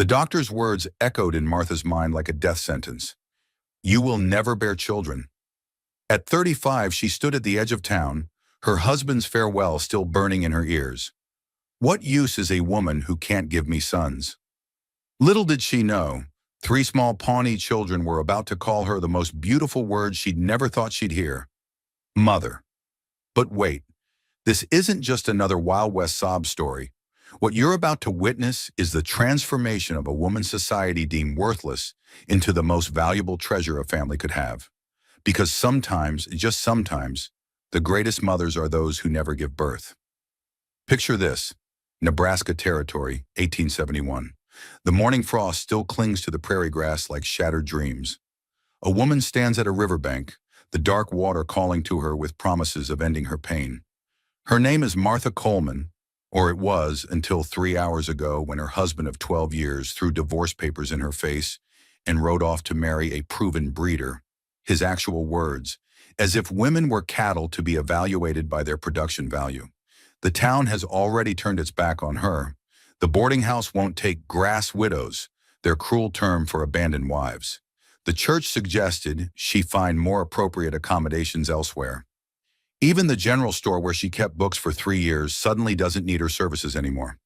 The doctor's words echoed in Martha's mind like a death sentence. You will never bear children. At 35, she stood at the edge of town, her husband's farewell still burning in her ears. What use is a woman who can't give me sons? Little did she know, 3 small Pawnee children were about to call her the most beautiful words she'd never thought she'd hear. Mother. But wait, this isn't just another Wild West sob story. What you're about to witness is the transformation of a woman society deemed worthless into the most valuable treasure a family could have. Because sometimes, just sometimes, the greatest mothers are those who never give birth. Picture this: Nebraska Territory, 1871. The morning frost still clings to the prairie grass like shattered dreams. A woman stands at a riverbank, the dark water calling to her with promises of ending her pain. Her name is Martha Coleman, or it was until 3 hours ago when her husband of 12 years threw divorce papers in her face and rode off to marry a proven breeder. His actual words, as if women were cattle to be evaluated by their production value. The town has already turned its back on her. The boarding house won't take grass widows, their cruel term for abandoned wives. The church suggested she find more appropriate accommodations elsewhere. Even the general store where she kept books for 3 years suddenly doesn't need her services anymore.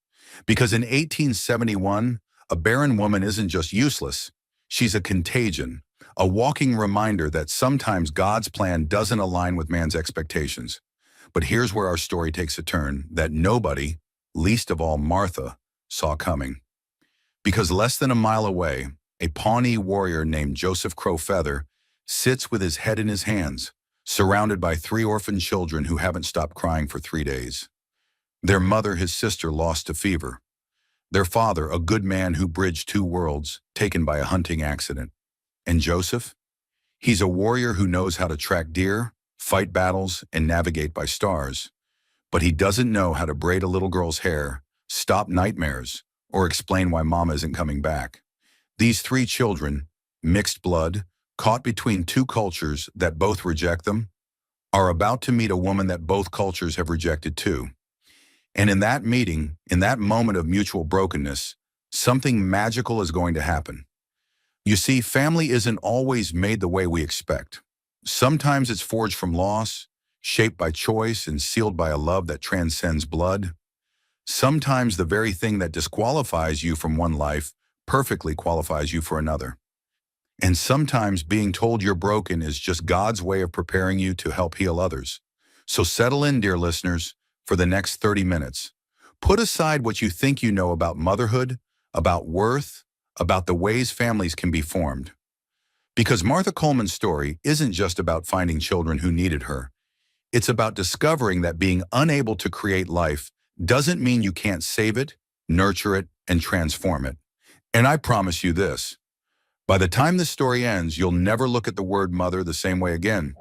Because in 1871, a barren woman isn't just useless, she's a contagion, a walking reminder that sometimes God's plan doesn't align with man's expectations. But here's where our story takes a turn that nobody, least of all Martha, saw coming. Because less than a mile away, a Pawnee warrior named Joseph Crow Feather sits with his head in his hands, surrounded by 3 orphan children who haven't stopped crying for 3 days. Their mother, his sister, lost to fever. Their father, a good man who bridged 2 worlds, taken by a hunting accident. And Joseph? He's a warrior who knows how to track deer, fight battles, and navigate by stars. But he doesn't know how to braid a little girl's hair, stop nightmares, or explain why mama isn't coming back. These 3 children, mixed blood, caught between 2 cultures that both reject them, are about to meet a woman that both cultures have rejected too. And in that meeting, in that moment of mutual brokenness, something magical is going to happen. You see, family isn't always made the way we expect. Sometimes it's forged from loss, shaped by choice, and sealed by a love that transcends blood. Sometimes the very thing that disqualifies you from one life perfectly qualifies you for another. And sometimes being told you're broken is just God's way of preparing you to help heal others. So settle in, dear listeners, for the next 30 minutes. Put aside what you think you know about motherhood, about worth, about the ways families can be formed. Because Martha Coleman's story isn't just about finding children who needed her. It's about discovering that being unable to create life doesn't mean you can't save it, nurture it, and transform it. And I promise you this: by the time this story ends, you'll never look at the word mother the same way again.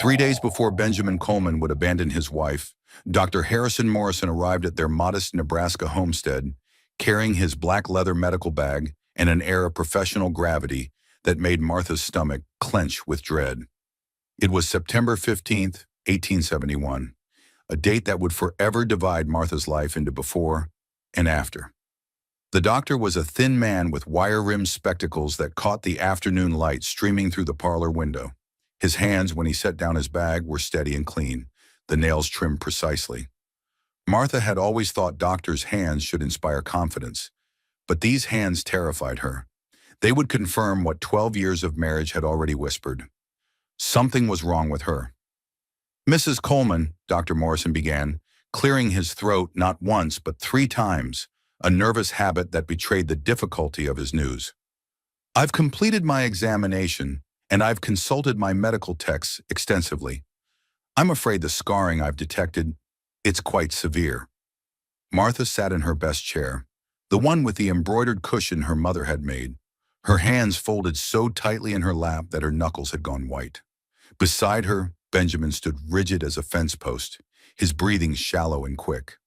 3 days before Benjamin Coleman would abandon his wife, Dr. Harrison Morrison arrived at their modest Nebraska homestead, carrying his black leather medical bag and an air of professional gravity that made Martha's stomach clench with dread. It was September 15th, 1871, a date that would forever divide Martha's life into before and after. The doctor was a thin man with wire-rimmed spectacles that caught the afternoon light streaming through the parlor window. His hands, when he set down his bag, were steady and clean, the nails trimmed precisely. Martha had always thought doctors' hands should inspire confidence, but these hands terrified her. They would confirm what 12 years of marriage had already whispered. Something was wrong with her. Mrs. Coleman, Dr. Morrison began, clearing his throat not once but 3 times, a nervous habit that betrayed the difficulty of his news. I've completed my examination, and I've consulted my medical texts extensively. I'm afraid the scarring I've detected, it's quite severe. Martha sat in her best chair, the one with the embroidered cushion her mother had made, her hands folded so tightly in her lap that her knuckles had gone white. Beside her, Benjamin stood rigid as a fence post, his breathing shallow and quick.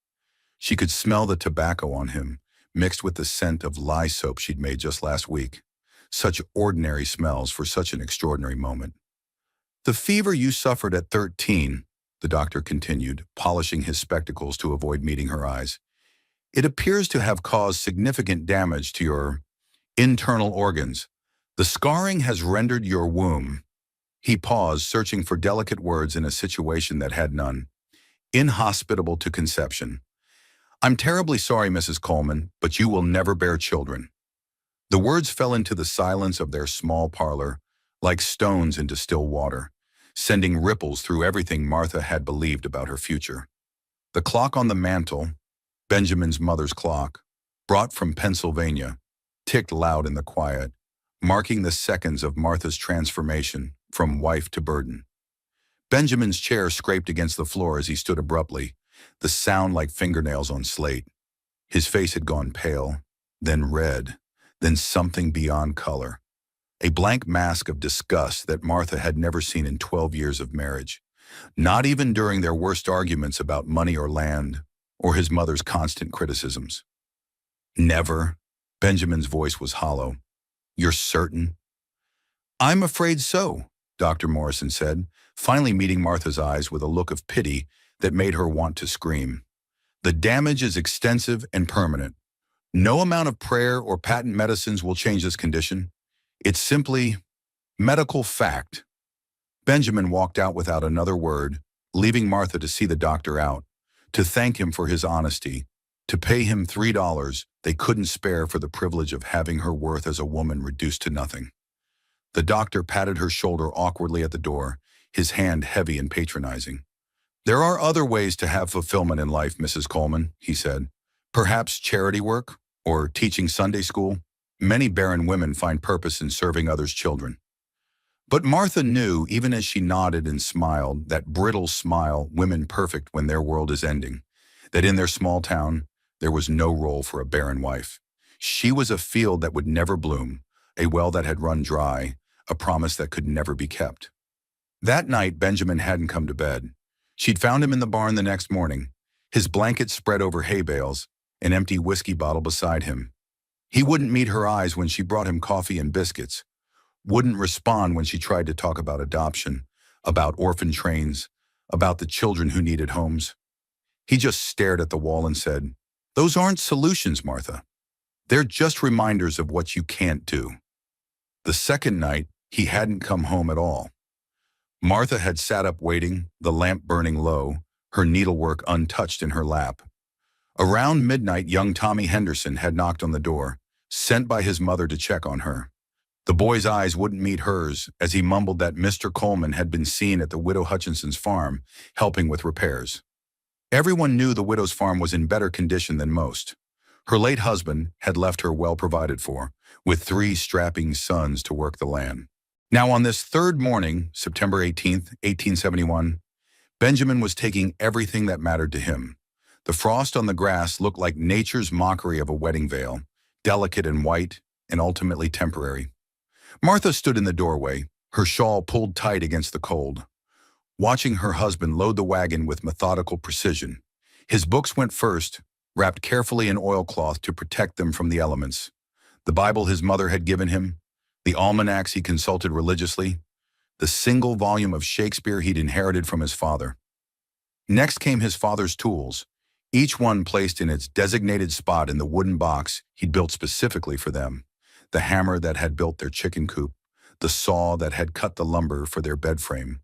She could smell the tobacco on him, mixed with the scent of lye soap she'd made just last week. Such ordinary smells for such an extraordinary moment. The fever you suffered at 13, the doctor continued, polishing his spectacles to avoid meeting her eyes. It appears to have caused significant damage to your Internal organs. The scarring has rendered your womb. He paused, searching for delicate words in a situation that had none. Inhospitable to conception. I'm terribly sorry, Mrs. Coleman, but you will never bear children. The words fell into the silence of their small parlor, like stones into still water, sending ripples through everything Martha had believed about her future. The clock on the mantel, Benjamin's mother's clock, brought from Pennsylvania, ticked loud in the quiet, marking the seconds of Martha's transformation from wife to burden. Benjamin's chair scraped against the floor as he stood abruptly, the sound like fingernails on slate. His face had gone pale, then red, then something beyond color. A blank mask of disgust that Martha had never seen in 12 years of marriage, not even during their worst arguments about money or land, or his mother's constant criticisms. Never. Benjamin's voice was hollow. You're certain? I'm afraid so, Dr. Morrison said, finally meeting Martha's eyes with a look of pity that made her want to scream. The damage is extensive and permanent. No amount of prayer or patent medicines will change this condition. It's simply medical fact. Benjamin walked out without another word, leaving Martha to see the doctor out, to thank him for his honesty, to pay him $3 they couldn't spare for the privilege of having her worth as a woman reduced to nothing. The doctor patted her shoulder awkwardly at the door, his hand heavy and patronizing. There are other ways to have fulfillment in life, Mrs. Coleman, he said. Perhaps charity work or teaching Sunday school. Many barren women find purpose in serving others' children. But Martha knew, even as she nodded and smiled, that brittle smile women perfect when their world is ending, that in their small town, there was no role for a barren wife. She was a field that would never bloom, a well that had run dry, a promise that could never be kept. That night, Benjamin hadn't come to bed. She'd found him in the barn the next morning, his blanket spread over hay bales, an empty whiskey bottle beside him. He wouldn't meet her eyes when she brought him coffee and biscuits, wouldn't respond when she tried to talk about adoption, about orphan trains, about the children who needed homes. He just stared at the wall and said, "Those aren't solutions, Martha. They're just reminders of what you can't do." The second night, he hadn't come home at all. Martha had sat up waiting, the lamp burning low, her needlework untouched in her lap. Around midnight, young Tommy Henderson had knocked on the door, sent by his mother to check on her. The boy's eyes wouldn't meet hers as he mumbled that Mr. Coleman had been seen at the widow Hutchinson's farm, helping with repairs. Everyone knew the widow's farm was in better condition than most. Her late husband had left her well provided for, with 3 strapping sons to work the land. Now on this third morning, September 18th, 1871, Benjamin was taking everything that mattered to him. The frost on the grass looked like nature's mockery of a wedding veil, delicate and white, and ultimately temporary. Martha stood in the doorway, her shawl pulled tight against the cold, watching her husband load the wagon with methodical precision. His books went first, wrapped carefully in oilcloth to protect them from the elements. The Bible his mother had given him, the almanacs he consulted religiously, the single volume of Shakespeare he'd inherited from his father. Next came his father's tools, each one placed in its designated spot in the wooden box he'd built specifically for them. The hammer that had built their chicken coop, the saw that had cut the lumber for their bed frame,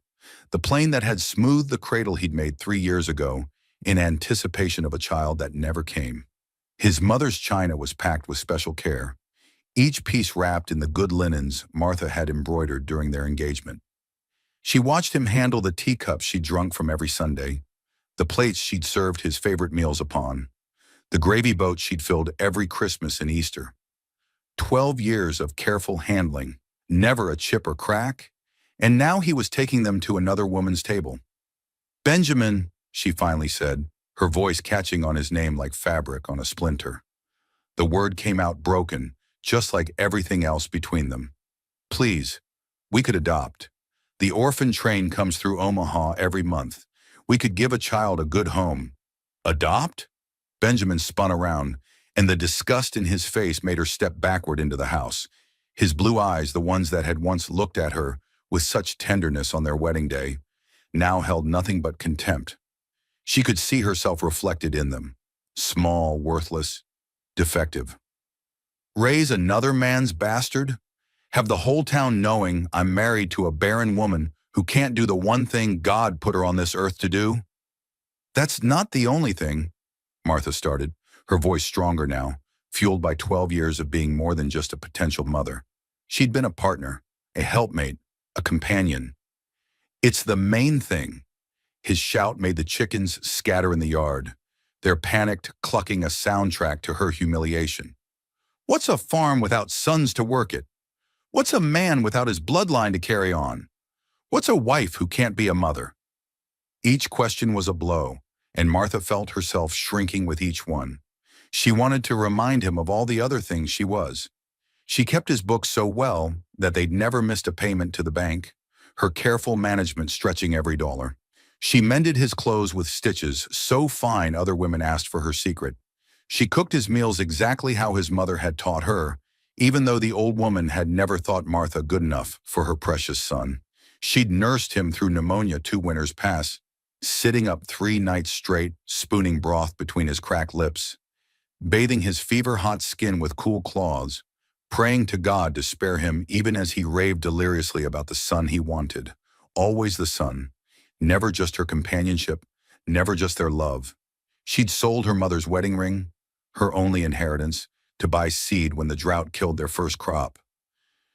the plane that had smoothed the cradle he'd made 3 years ago in anticipation of a child that never came. His mother's china was packed with special care, each piece wrapped in the good linens Martha had embroidered during their engagement. She watched him handle the teacups she'd drunk from every Sunday, the plates she'd served his favorite meals upon, the gravy boat she'd filled every Christmas and Easter. 12 years of careful handling, never a chip or crack, and now he was taking them to another woman's table. "Benjamin," she finally said, her voice catching on his name like fabric on a splinter. The word came out broken, just like everything else between them. "Please, we could adopt. The orphan train comes through Omaha every month. We could give a child a good home." "Adopt?" Benjamin spun around, and the disgust in his face made her step backward into the house. His blue eyes, the ones that had once looked at her with such tenderness on their wedding day, now held nothing but contempt. She could see herself reflected in them, small, worthless, defective. Raise another man's bastard? Have the whole town knowing I'm married to a barren woman who can't do the one thing God put her on this earth to do? That's not the only thing, Martha started, her voice stronger now, fueled by 12 years of being more than just a potential mother. She'd been a partner, a helpmate, a companion. It's the main thing. His shout made the chickens scatter in the yard, their panicked clucking a soundtrack to her humiliation. What's a farm without sons to work it? What's a man without his bloodline to carry on? What's a wife who can't be a mother? Each question was a blow, and Martha felt herself shrinking with each one. She wanted to remind him of all the other things she was. She kept his books so well that they'd never missed a payment to the bank, her careful management stretching every dollar. She mended his clothes with stitches so fine other women asked for her secret. She cooked his meals exactly how his mother had taught her, even though the old woman had never thought Martha good enough for her precious son. She'd nursed him through pneumonia 2 winters past, sitting up 3 nights straight, spooning broth between his cracked lips, bathing his fever-hot skin with cool claws, praying to God to spare him even as he raved deliriously about the son he wanted. Always the son, never just her companionship, never just their love. She'd sold her mother's wedding ring, her only inheritance, to buy seed when the drought killed their first crop.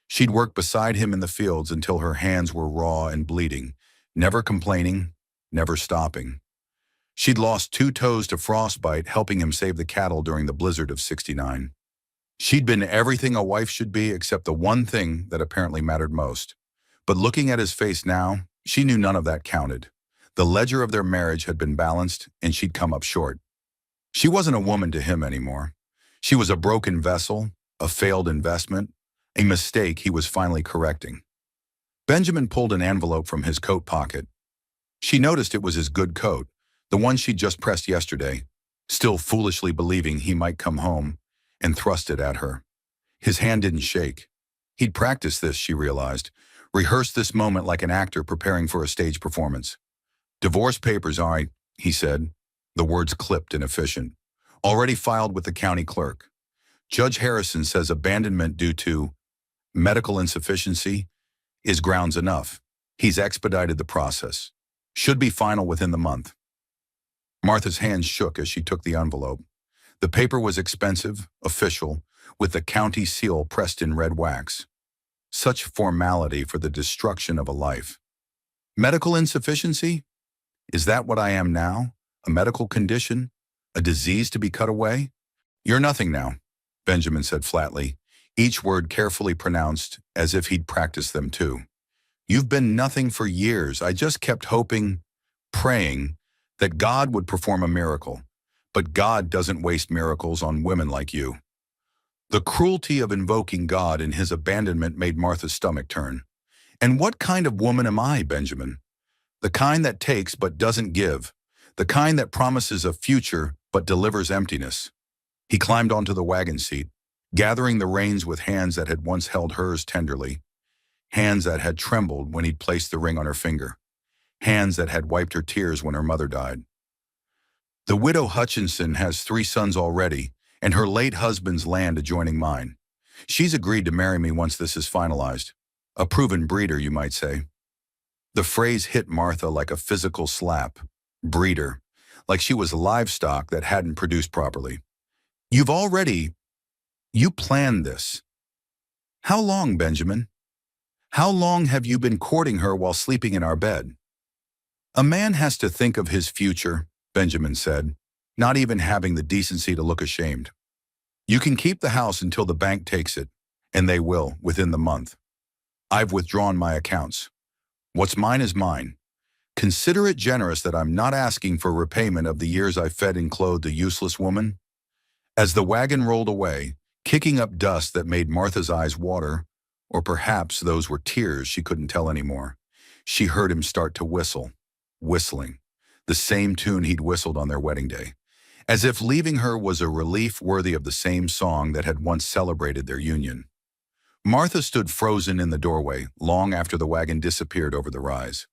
She'd worked beside him in the fields until her hands were raw and bleeding, never complaining, never stopping. She'd lost 2 toes to frostbite, helping him save the cattle during the blizzard of '69. She'd been everything a wife should be except the one thing that apparently mattered most. But looking at his face now, she knew none of that counted. The ledger of their marriage had been balanced, and she'd come up short. She wasn't a woman to him anymore. She was a broken vessel, a failed investment, a mistake he was finally correcting. Benjamin pulled an envelope from his coat pocket. She noticed it was his good coat, the one she'd just pressed yesterday, still foolishly believing he might come home, and thrust it at her. His hand didn't shake. He'd practiced this, she realized, rehearsed this moment like an actor preparing for a stage performance. "Divorce papers, all right," he said, the words clipped and efficient. "Already filed with the county clerk. Judge Harrison says abandonment due to medical insufficiency is grounds enough. He's expedited the process. Should be final within the month." Martha's hands shook as she took the envelope. The paper was expensive, official, with the county seal pressed in red wax. Such formality for the destruction of a life. Medical insufficiency? Is that what I am now? A medical condition? A disease to be cut away? "You're nothing now," Benjamin said flatly, each word carefully pronounced as if he'd practiced them too. "You've been nothing for years. I just kept hoping, praying, that God would perform a miracle. But God doesn't waste miracles on women like you." The cruelty of invoking God in his abandonment made Martha's stomach turn. "And what kind of woman am I, Benjamin? The kind that takes but doesn't give. The kind that promises a future but delivers emptiness." He climbed onto the wagon seat, gathering the reins with hands that had once held hers tenderly, hands that had trembled when he'd placed the ring on her finger, hands that had wiped her tears when her mother died. "The widow Hutchinson has 3 sons already, and her late husband's land adjoining mine. She's agreed to marry me once this is finalized. A proven breeder, you might say." The phrase hit Martha like a physical slap. Breeder. Like she was livestock that hadn't produced properly. You planned this. How long, Benjamin? How long have you been courting her while sleeping in our bed?" "A man has to think of his future," Benjamin said, not even having the decency to look ashamed. "You can keep the house until the bank takes it, and they will, within the month. I've withdrawn my accounts. What's mine is mine. Consider it generous that I'm not asking for repayment of the years I fed and clothed a useless woman." As the wagon rolled away, kicking up dust that made Martha's eyes water, or perhaps those were tears she couldn't tell anymore, she heard him start to whistle, whistling, the same tune he'd whistled on their wedding day, as if leaving her was a relief worthy of the same song that had once celebrated their union. Martha stood frozen in the doorway long after the wagon disappeared over the rise.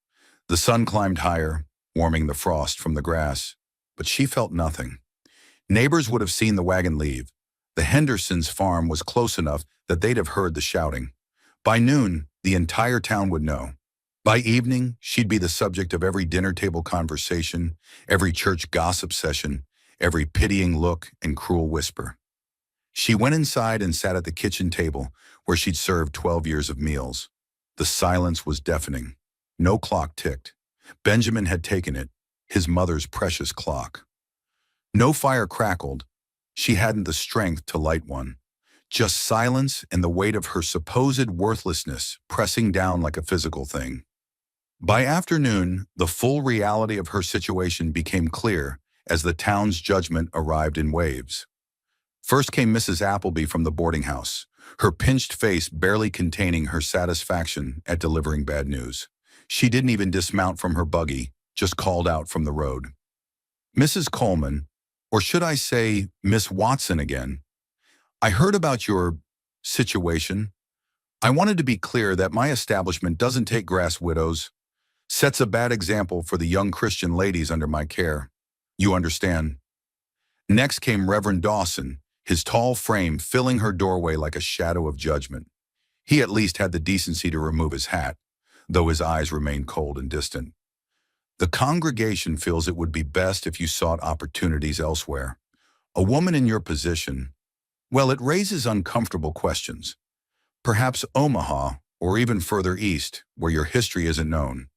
The sun climbed higher, warming the frost from the grass, but she felt nothing. Neighbors would have seen the wagon leave, The Hendersons' farm was close enough that they'd have heard the shouting. By noon, the entire town would know. By evening, she'd be the subject of every dinner table conversation, every church gossip session, every pitying look and cruel whisper. She went inside and sat at the kitchen table where she'd served 12 years of meals. The silence was deafening. No clock ticked. Benjamin had taken it, his mother's precious clock. No fire crackled. She hadn't the strength to light one. Just silence and the weight of her supposed worthlessness pressing down like a physical thing. By afternoon, the full reality of her situation became clear as the town's judgment arrived in waves. First came Mrs. Appleby from the boarding house, her pinched face barely containing her satisfaction at delivering bad news. She didn't even dismount from her buggy, just called out from the road. Mrs. Coleman, or should I say Miss Watson again, I heard about your situation. I wanted to be clear that my establishment doesn't take grass widows, sets a bad example for the young Christian ladies under my care. You understand? Next came Reverend Dawson, his tall frame filling her doorway like a shadow of judgment. He at least had the decency to remove his hat, though his eyes remained cold and distant. The congregation feels it would be best if you sought opportunities elsewhere. A woman in your position, well, it raises uncomfortable questions. Perhaps Omaha, or even further east, where your history isn't known.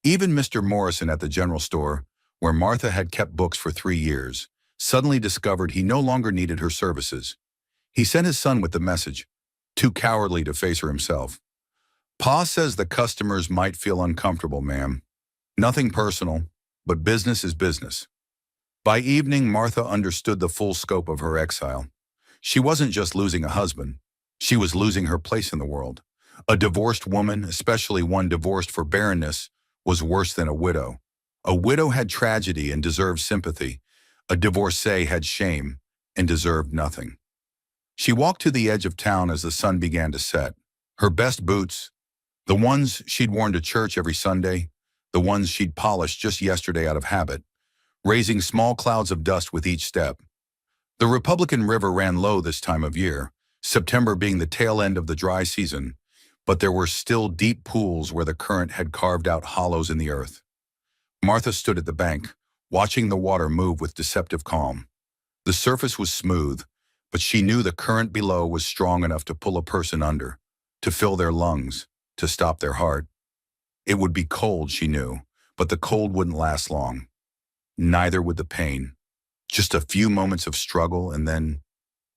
Even Mr. Morrison at the general store, where Martha had kept books for 3 years, suddenly discovered he no longer needed her services. He sent his son with the message, too cowardly to face her himself. Pa says the customers might feel uncomfortable, ma'am. Nothing personal, but business is business. By evening, Martha understood the full scope of her exile. She wasn't just losing a husband. She was losing her place in the world. A divorced woman, especially one divorced for barrenness, was worse than a widow. A widow had tragedy and deserved sympathy. A divorcee had shame and deserved nothing. She walked to the edge of town as the sun began to set. Her best boots, the ones she'd worn to church every Sunday, the ones she'd polished just yesterday out of habit, raising small clouds of dust with each step. The Republican River ran low this time of year, September being the tail end of the dry season, but there were still deep pools where the current had carved out hollows in the earth. Martha stood at the bank, watching the water move with deceptive calm. The surface was smooth, but she knew the current below was strong enough to pull a person under, to fill their lungs, to stop their heart. It would be cold, she knew, but the cold wouldn't last long. Neither would the pain. Just a few moments of struggle and then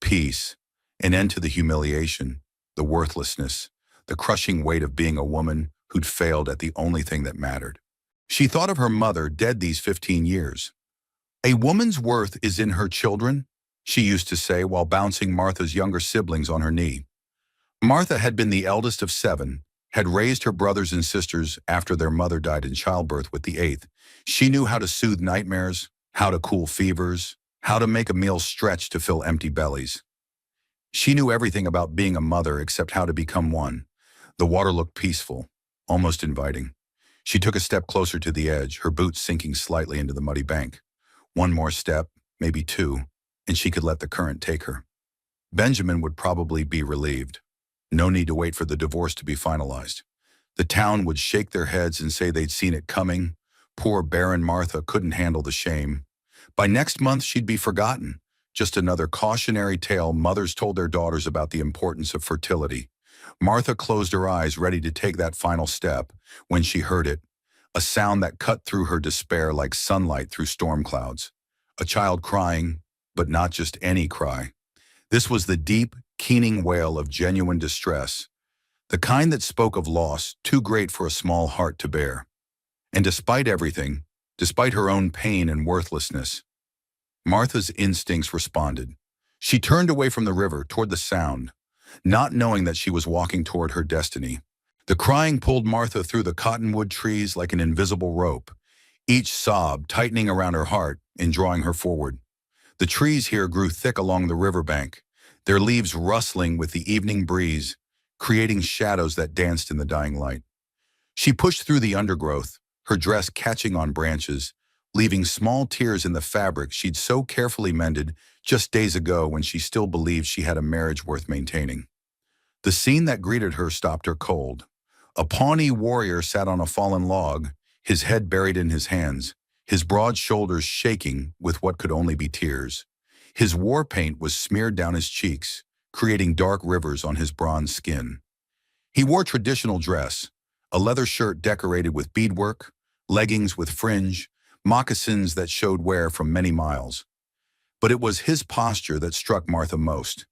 peace, an end to the humiliation, the worthlessness, the crushing weight of being a woman who'd failed at the only thing that mattered. She thought of her mother, dead these 15 years. A woman's worth is in her children, she used to say while bouncing Martha's younger siblings on her knee. Martha had been the eldest of 7, had raised her brothers and sisters after their mother died in childbirth with the 8th. She knew how to soothe nightmares, how to cool fevers, how to make a meal stretch to fill empty bellies. She knew everything about being a mother except how to become one. The water looked peaceful, almost inviting. She took a step closer to the edge, her boots sinking slightly into the muddy bank. One more step, maybe 2, and she could let the current take her. Benjamin would probably be relieved. No need to wait for the divorce to be finalized. The town would shake their heads and say they'd seen it coming. Poor Barren Martha couldn't handle the shame. By next month, she'd be forgotten. Just another cautionary tale mothers told their daughters about the importance of fertility. Martha closed her eyes, ready to take that final step, when she heard it, a sound that cut through her despair like sunlight through storm clouds. A child crying, but not just any cry. This was the deep, keening wail of genuine distress, the kind that spoke of loss too great for a small heart to bear. And despite everything, despite her own pain and worthlessness, Martha's instincts responded. She turned away from the river toward the sound, not knowing that she was walking toward her destiny. The crying pulled Martha through the cottonwood trees like an invisible rope, each sob tightening around her heart and drawing her forward. The trees here grew thick along the riverbank, their leaves rustling with the evening breeze, creating shadows that danced in the dying light. She pushed through the undergrowth, her dress catching on branches, leaving small tears in the fabric she'd so carefully mended just days ago when she still believed she had a marriage worth maintaining. The scene that greeted her stopped her cold. A Pawnee warrior sat on a fallen log, his head buried in his hands, his broad shoulders shaking with what could only be tears. His war paint was smeared down his cheeks, creating dark rivers on his bronze skin. He wore traditional dress, a leather shirt decorated with beadwork, leggings with fringe, moccasins that showed wear from many miles. But it was his posture that struck Martha most.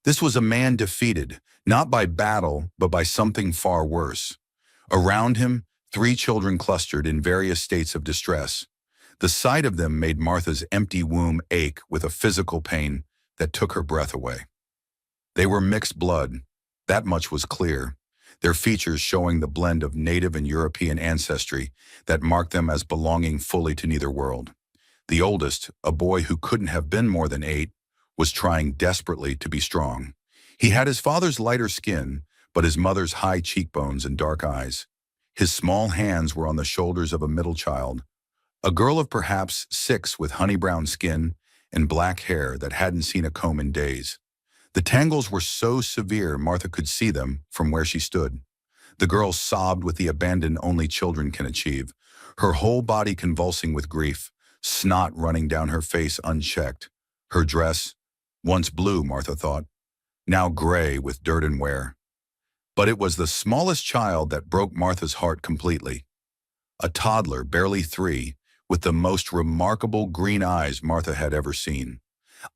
This was a man defeated, not by battle, but by something far worse. Around him, 3 children clustered in various states of distress. The sight of them made Martha's empty womb ache with a physical pain that took her breath away. They were mixed blood, that much was clear, their features showing the blend of native and European ancestry that marked them as belonging fully to neither world. The oldest, a boy who couldn't have been more than 8, was trying desperately to be strong. He had his father's lighter skin, but his mother's high cheekbones and dark eyes. His small hands were on the shoulders of a middle child, a girl of perhaps 6 with honey-brown skin and black hair that hadn't seen a comb in days. The tangles were so severe Martha could see them from where she stood. The girl sobbed with the abandon only children can achieve, her whole body convulsing with grief, snot running down her face unchecked. Her dress, once blue, Martha thought, now gray with dirt and wear. But it was the smallest child that broke Martha's heart completely. A toddler, barely 3, with the most remarkable green eyes Martha had ever seen.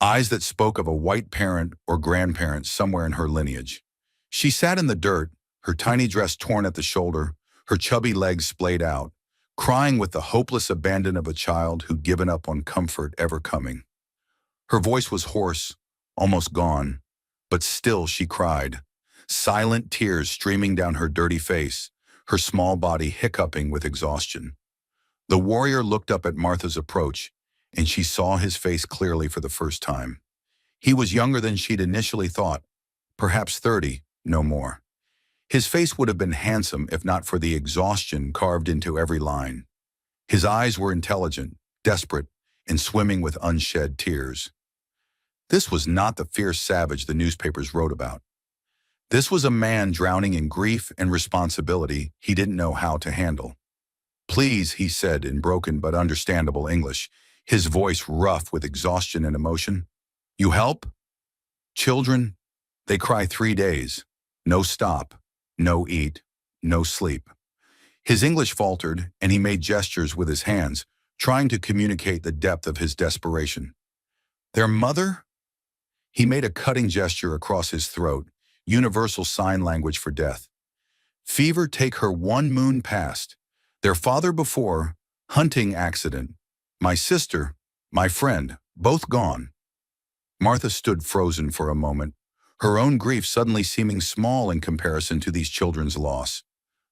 Eyes that spoke of a white parent or grandparent somewhere in her lineage. She sat in the dirt, her tiny dress torn at the shoulder, her chubby legs splayed out, crying with the hopeless abandon of a child who'd given up on comfort ever coming. Her voice was hoarse, almost gone, but still she cried, silent tears streaming down her dirty face, her small body hiccuping with exhaustion. The warrior looked up at Martha's approach, and she saw his face clearly for the first time. He was younger than she'd initially thought, perhaps 30, no more. His face would have been handsome if not for the exhaustion carved into every line. His eyes were intelligent, desperate, and swimming with unshed tears. This was not the fierce savage the newspapers wrote about. This was a man drowning in grief and responsibility he didn't know how to handle. "Please," he said in broken but understandable English, his voice rough with exhaustion and emotion. "You help? Children, they cry 3 days. No stop, no eat, no sleep." His English faltered, and he made gestures with his hands, trying to communicate the depth of his desperation. "Their mother?" He made a cutting gesture across his throat, universal sign language for death. "Fever take her 1 moon past. Their father before, hunting accident. My sister, my friend, both gone." Martha stood frozen for a moment, her own grief suddenly seeming small in comparison to these children's loss.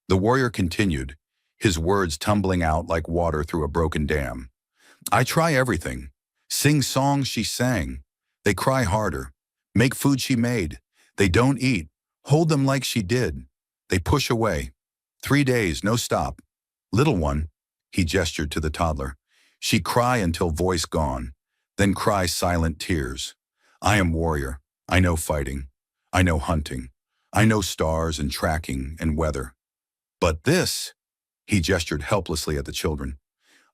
The warrior continued, his words tumbling out like water through a broken dam. "I try everything. Sing songs she sang. They cry harder. Make food she made. They don't eat. Hold them like she did. They push away. 3 days, no stop. Little one," he gestured to the toddler, "she cry until voice gone, then cry silent tears. I am warrior. I know fighting. I know hunting. I know stars and tracking and weather. But this," he gestured helplessly at the children.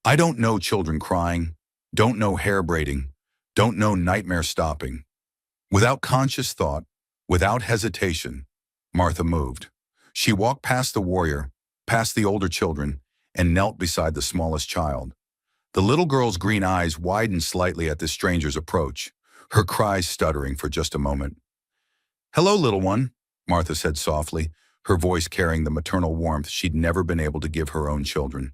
"I don't know children crying, don't know hair braiding, don't know nightmare stopping." Without conscious thought, without hesitation, Martha moved. She walked past the warrior, past the older children, and knelt beside the smallest child. The little girl's green eyes widened slightly at this stranger's approach, her cries stuttering for just a moment. "Hello, little one," Martha said softly, her voice carrying the maternal warmth she'd never been able to give her own children.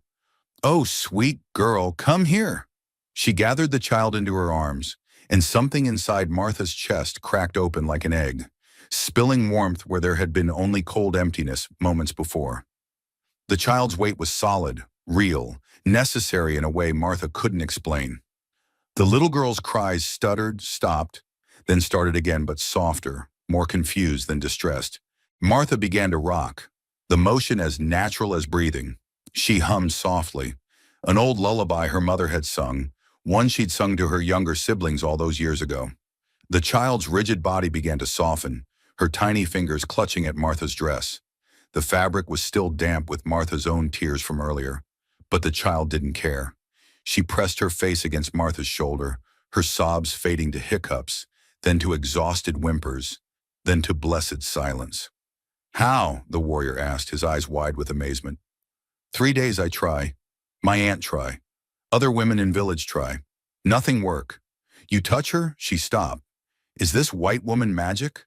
"Oh, sweet girl, come here." She gathered the child into her arms, and something inside Martha's chest cracked open like an egg, spilling warmth where there had been only cold emptiness moments before. The child's weight was solid, real, necessary in a way Martha couldn't explain. The little girl's cries stuttered, stopped, then started again, but softer, more confused than distressed. Martha began to rock, the motion as natural as breathing. She hummed softly, An old lullaby her mother had sung, one she'd sung to her younger siblings all those years ago. The child's rigid body began to soften, her tiny fingers clutching at Martha's dress. The fabric was still damp with Martha's own tears from earlier, but the child didn't care. She pressed her face against Martha's shoulder, her sobs fading to hiccups, then to exhausted whimpers, then to blessed silence. "How?" the warrior asked, his eyes wide with amazement. "3 days I try. My aunt try. Other women in village try. Nothing work. You touch her, she stop. Is this white woman magic?"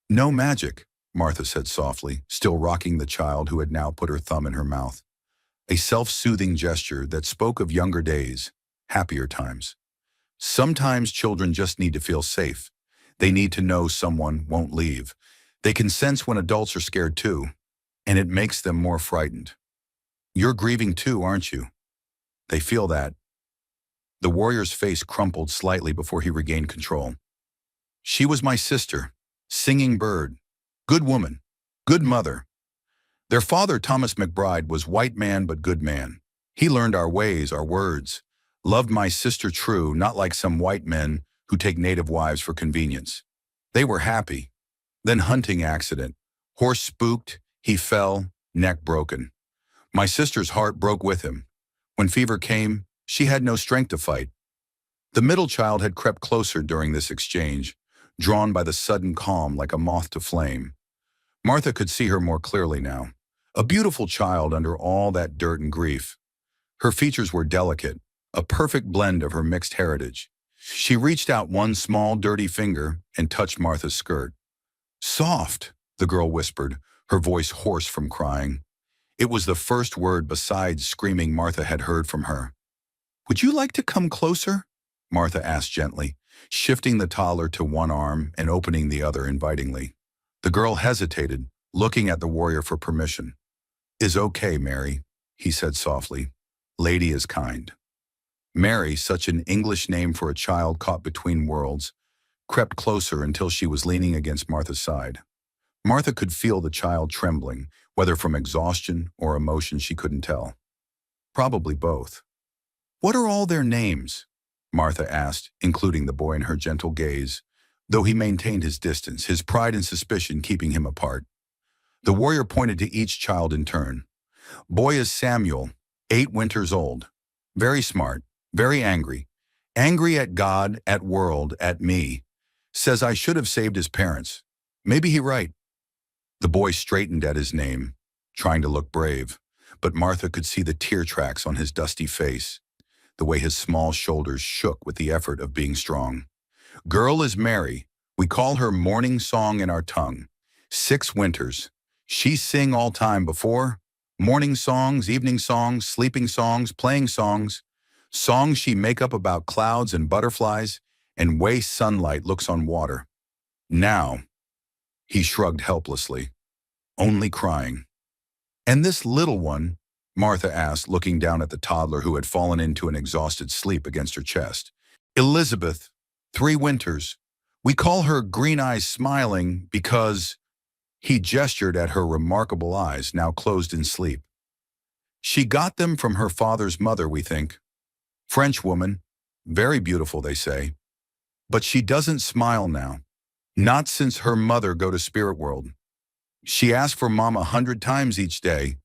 "No magic," Martha said softly, still rocking the child who had now put her thumb in her mouth. A self-soothing gesture that spoke of younger days, happier times. Sometimes children just need to feel safe. They need to know someone won't leave. They can sense when adults are scared too, and it makes them more frightened. "You're grieving too, aren't you?" "They feel that." The warrior's face crumpled slightly before he regained control. "She was my sister, singing bird, good woman, good mother. Their father, Thomas McBride, was white man but good man. He learned our ways, our words, loved my sister true, not like some white men who take native wives for convenience. They were happy. Then hunting accident. Horse spooked, he fell, neck broken. My sister's heart broke with him. When fever came, she had no strength to fight." The middle child had crept closer during this exchange, drawn by the sudden calm like a moth to flame. Martha could see her more clearly now. A beautiful child under all that dirt and grief. Her features were delicate, a perfect blend of her mixed heritage. She reached out one small, dirty finger and touched Martha's skirt. "Soft," the girl whispered, her voice hoarse from crying. It was the first word besides screaming Martha had heard from her. "Would you like to come closer?" Martha asked gently, shifting the toddler to one arm and opening the other invitingly. The girl hesitated, looking at the warrior for permission. "Is okay, Mary," he said softly. "Lady is kind." Mary, such an English name for a child caught between worlds, crept closer until she was leaning against Martha's side. Martha could feel the child trembling, whether from exhaustion or emotion she couldn't tell. Probably both. "What are all their names?" Martha asked, including the boy in her gentle gaze, though he maintained his distance, his pride and suspicion keeping him apart. The warrior pointed to each child in turn. "Boy is Samuel, 8 winters old. Very smart, very angry. Angry at God, at world, at me. Says I should have saved his parents. Maybe he right." The boy straightened at his name, trying to look brave, but Martha could see the tear tracks on his dusty face, the way his small shoulders shook with the effort of being strong. "Girl is Mary. We call her morning song in our tongue. 6 winters. She sing all time before. Morning songs, evening songs, sleeping songs, playing songs. Songs she make up about clouds and butterflies and way sunlight looks on water. Now," he shrugged helplessly, "only crying." "And this little one?" Martha asked, looking down at the toddler who had fallen into an exhausted sleep against her chest. "Elizabeth, 3 winters. We call her Green Eyes Smiling because—" He gestured at her remarkable eyes, now closed in sleep. "She got them from her father's mother, we think. French woman, very beautiful, they say. But she doesn't smile now. Not since her mother go to spirit world. She asks for Mama 100 times each day.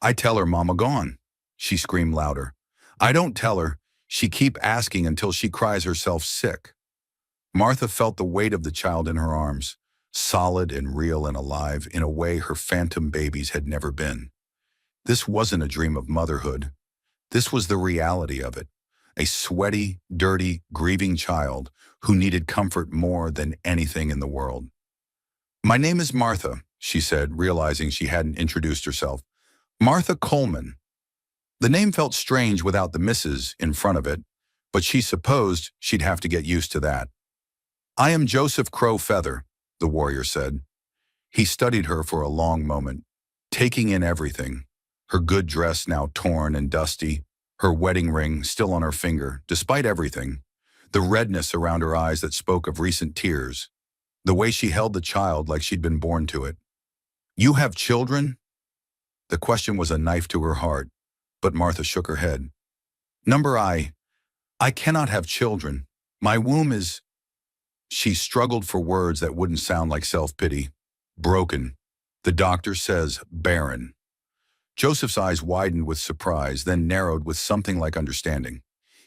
I tell her Mama gone." She screamed louder. "I don't tell her. She keep asking until she cries herself sick." Martha felt the weight of the child in her arms, solid and real and alive in a way her phantom babies had never been. This wasn't a dream of motherhood. This was the reality of it. A sweaty, dirty, grieving child who needed comfort more than anything in the world. "My name is Martha," she said, realizing she hadn't introduced herself. "Martha Coleman." The name felt strange without the Mrs. in front of it, but she supposed she'd have to get used to that. "I am Joseph Crow Feather," the warrior said. He studied her for a long moment, taking in everything. Her good dress now torn and dusty, her wedding ring still on her finger, despite everything, the redness around her eyes that spoke of recent tears, the way she held the child like she'd been born to it. "You have children?" The question was a knife to her heart, but Martha shook her head. Number I cannot have children. My womb is... She struggled for words that wouldn't sound like self-pity. Broken. The doctor says barren. Joseph's eyes widened with surprise, then narrowed with something like understanding.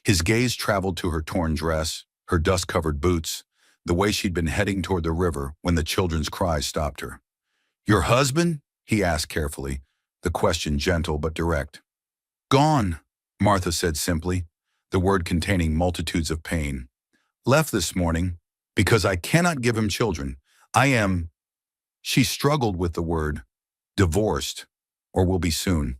His gaze traveled to her torn dress, her dust-covered boots, the way she'd been heading toward the river when the children's cries stopped her. "Your husband?" he asked carefully, the question gentle but direct. "Gone," Martha said simply, the word containing multitudes of pain. "Left this morning, because I cannot give him children. I am..." She struggled with the word, "divorced, or will be soon."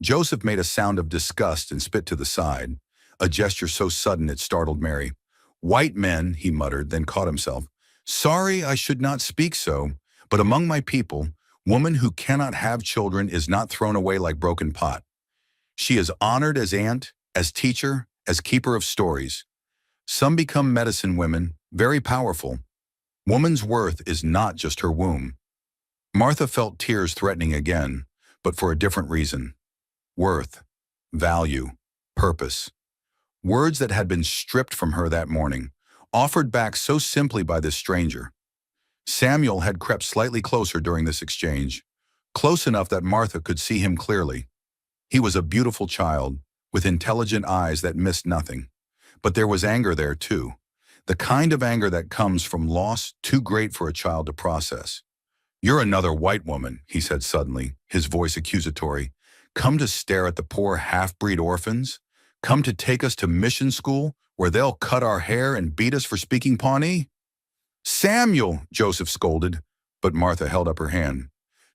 Joseph made a sound of disgust and spit to the side, a gesture so sudden it startled Mary. "White men," he muttered, then caught himself. "Sorry, I should not speak so, but among my people, woman who cannot have children is not thrown away like broken pot. She is honored as aunt, as teacher, as keeper of stories. Some become medicine women, very powerful. Woman's worth is not just her womb." Martha felt tears threatening again, but for a different reason. Worth, value, purpose. Words that had been stripped from her that morning, offered back so simply by this stranger. Samuel had crept slightly closer during this exchange, close enough that Martha could see him clearly. He was a beautiful child, with intelligent eyes that missed nothing. But there was anger there too, the kind of anger that comes from loss too great for a child to process. "You're another white woman," he said suddenly, his voice accusatory. "Come to stare at the poor half-breed orphans? Come to take us to mission school, where they'll cut our hair and beat us for speaking Pawnee?" "Samuel!" Joseph scolded, but Martha held up her hand.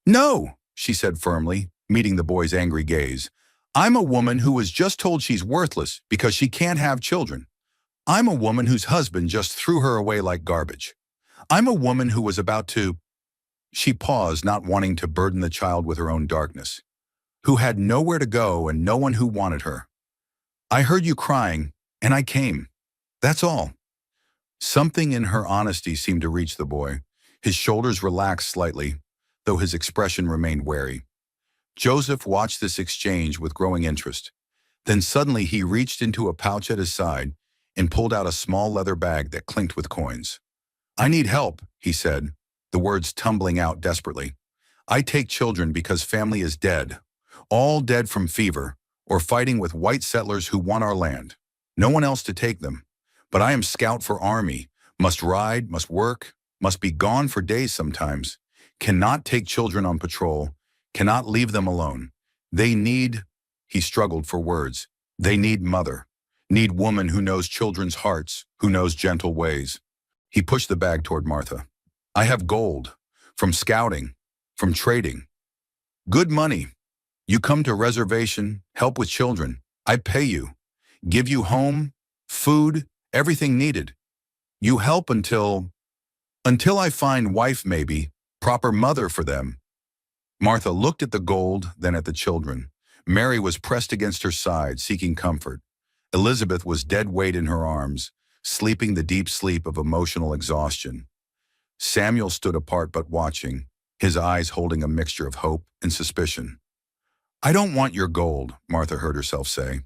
"No," she said firmly, meeting the boy's angry gaze. "I'm a woman who was just told she's worthless because she can't have children. I'm a woman whose husband just threw her away like garbage. I'm a woman who was about to..." She paused, not wanting to burden the child with her own darkness. "Who had nowhere to go and no one who wanted her. I heard you crying, and I came. That's all." Something in her honesty seemed to reach the boy. His shoulders relaxed slightly, though his expression remained wary. Joseph watched this exchange with growing interest. Then suddenly he reached into a pouch at his side and pulled out a small leather bag that clinked with coins. "I need help," he said, the words tumbling out desperately. "I take children because family is dead, all dead from fever, or fighting with white settlers who want our land. No one else to take them. But I am scout for army, must ride, must work, must be gone for days sometimes, cannot take children on patrol, cannot leave them alone. They need..." He struggled for words. "They need mother, need woman who knows children's hearts, who knows gentle ways." He pushed the bag toward Martha. "I have gold, from scouting, from trading. Good money. You come to reservation, help with children. I pay you, give you home, food, everything needed. You help until I find wife maybe, proper mother for them." Martha looked at the gold, then at the children. Mary was pressed against her side, seeking comfort. Elizabeth was dead weight in her arms, sleeping the deep sleep of emotional exhaustion. Samuel stood apart but watching, his eyes holding a mixture of hope and suspicion. "I don't want your gold," Martha heard herself say.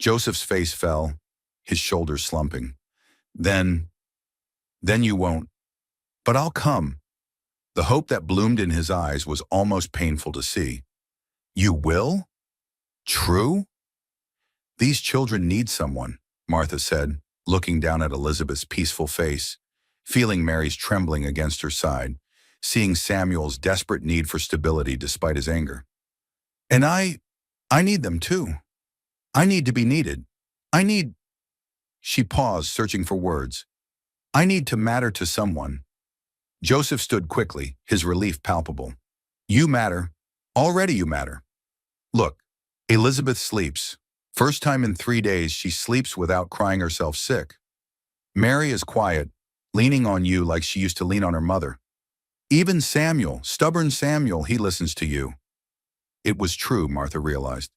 Joseph's face fell, his shoulders slumping. Then you won't. But I'll come." The hope that bloomed in his eyes was almost painful to see. "You will? True?" "These children need someone," Martha said, looking down at Elizabeth's peaceful face, feeling Mary's trembling against her side, seeing Samuel's desperate need for stability despite his anger. "And I need them too. I need to be needed. I need..." She paused, searching for words. "I need to matter to someone." Joseph stood quickly, his relief palpable. "You matter. Already you matter. Look, Elizabeth sleeps. First time in 3 days she sleeps without crying herself sick. Mary is quiet, leaning on you like she used to lean on her mother. Even Samuel, stubborn Samuel, he listens to you." It was true, Martha realized.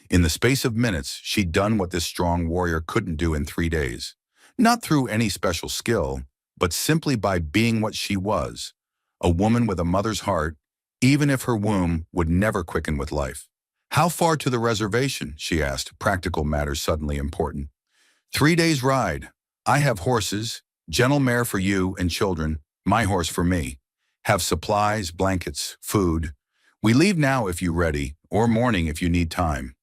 In the space of minutes, she'd done what this strong warrior couldn't do in 3 days. Not through any special skill, but simply by being what she was, a woman with a mother's heart, even if her womb would never quicken with life. How far to the reservation? She asked, practical matters suddenly important. 3 days' ride. I have horses, gentle mare for you and children, my horse for me. Have supplies, blankets, food. We leave now if you ready, or morning if you need time.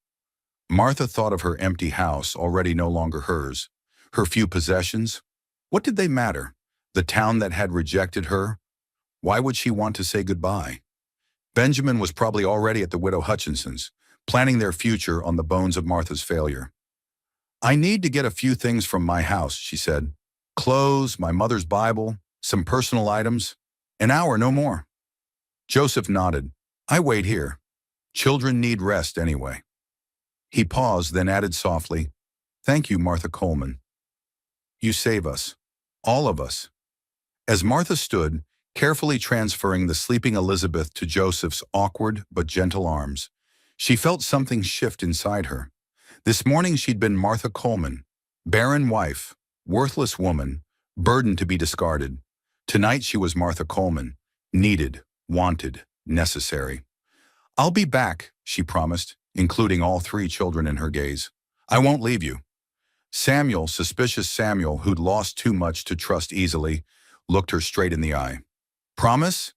Martha thought of her empty house, already no longer hers. Her few possessions. What did they matter? The town that had rejected her? Why would she want to say goodbye? Benjamin was probably already at the widow Hutchinson's, planning their future on the bones of Martha's failure. I need to get a few things from my house, she said. Clothes, my mother's Bible, some personal items. An hour, no more. Joseph nodded. I wait here. Children need rest anyway. He paused, then added softly, Thank you, Martha Coleman. You save us. All of us. As Martha stood, carefully transferring the sleeping Elizabeth to Joseph's awkward but gentle arms, she felt something shift inside her. This morning she'd been Martha Coleman, barren wife, worthless woman, burdened to be discarded. Tonight she was Martha Coleman, needed, wanted, necessary. I'll be back, she promised, including all 3 children in her gaze. I won't leave you. Samuel, suspicious Samuel, who'd lost too much to trust easily, looked her straight in the eye. Promise?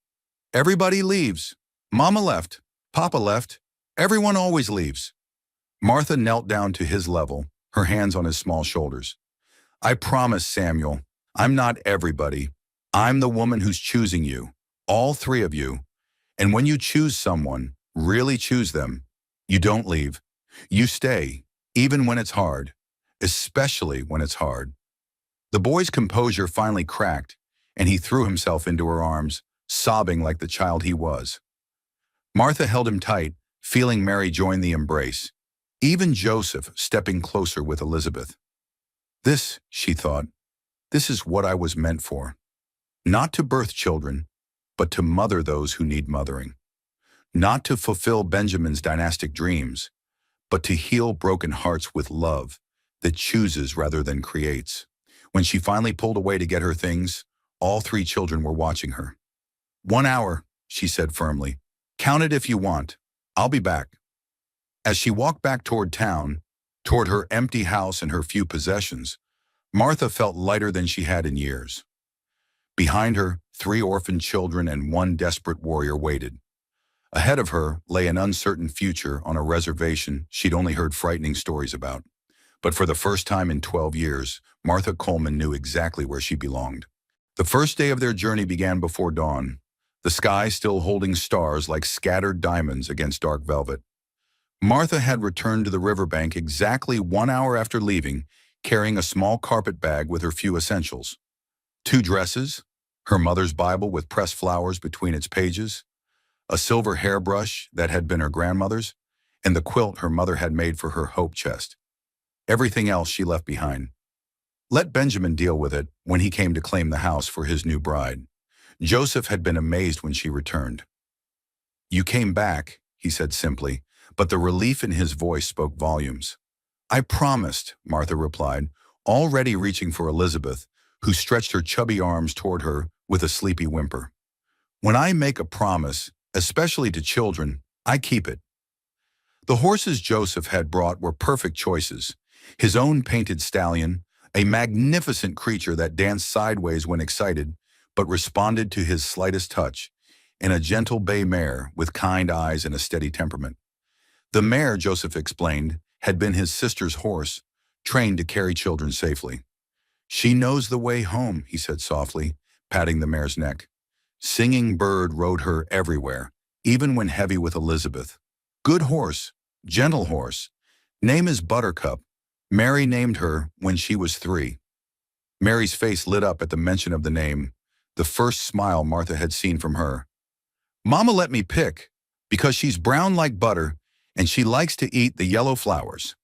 Everybody leaves. Mama left. Papa left. Everyone always leaves. Martha knelt down to his level, her hands on his small shoulders. I promise, Samuel, I'm not everybody. I'm the woman who's choosing you, all 3 of you. And when you choose someone, really choose them, you don't leave. You stay, even when it's hard, especially when it's hard. The boy's composure finally cracked, and he threw himself into her arms, sobbing like the child he was. Martha held him tight, feeling Mary join the embrace, even Joseph stepping closer with Elizabeth. This, she thought, this is what I was meant for. Not to birth children, but to mother those who need mothering. Not to fulfill Benjamin's dynastic dreams, but to heal broken hearts with love that chooses rather than creates. When she finally pulled away to get her things, all 3 children were watching her. 1 hour, she said firmly. Count it if you want. I'll be back. As she walked back toward town, toward her empty house and her few possessions, Martha felt lighter than she had in years. Behind her, 3 orphaned children and 1 desperate warrior waited. Ahead of her lay an uncertain future on a reservation she'd only heard frightening stories about. But for the first time in 12 years, Martha Coleman knew exactly where she belonged. The first day of their journey began before dawn, the sky still holding stars like scattered diamonds against dark velvet. Martha had returned to the riverbank exactly 1 hour after leaving, carrying a small carpet bag with her few essentials. 2 dresses, her mother's Bible with pressed flowers between its pages, a silver hairbrush that had been her grandmother's, and the quilt her mother had made for her hope chest. Everything else she left behind. Let Benjamin deal with it when he came to claim the house for his new bride. Joseph had been amazed when she returned. You came back, he said simply, but the relief in his voice spoke volumes. I promised, Martha replied, already reaching for Elizabeth, who stretched her chubby arms toward her with a sleepy whimper. When I make a promise, especially to children, I keep it. The horses Joseph had brought were perfect choices. His own painted stallion, a magnificent creature that danced sideways when excited, but responded to his slightest touch, and a gentle bay mare with kind eyes and a steady temperament. The mare, Joseph explained, had been his sister's horse, trained to carry children safely. She knows the way home, he said softly, patting the mare's neck. Singing Bird rode her everywhere, even when heavy with Elizabeth. Good horse, gentle horse. Name is Buttercup. Mary named her when she was 3. Mary's face lit up at the mention of the name, the first smile Martha had seen from her. Mama let me pick, because she's brown like butter, and she likes to eat the yellow flowers.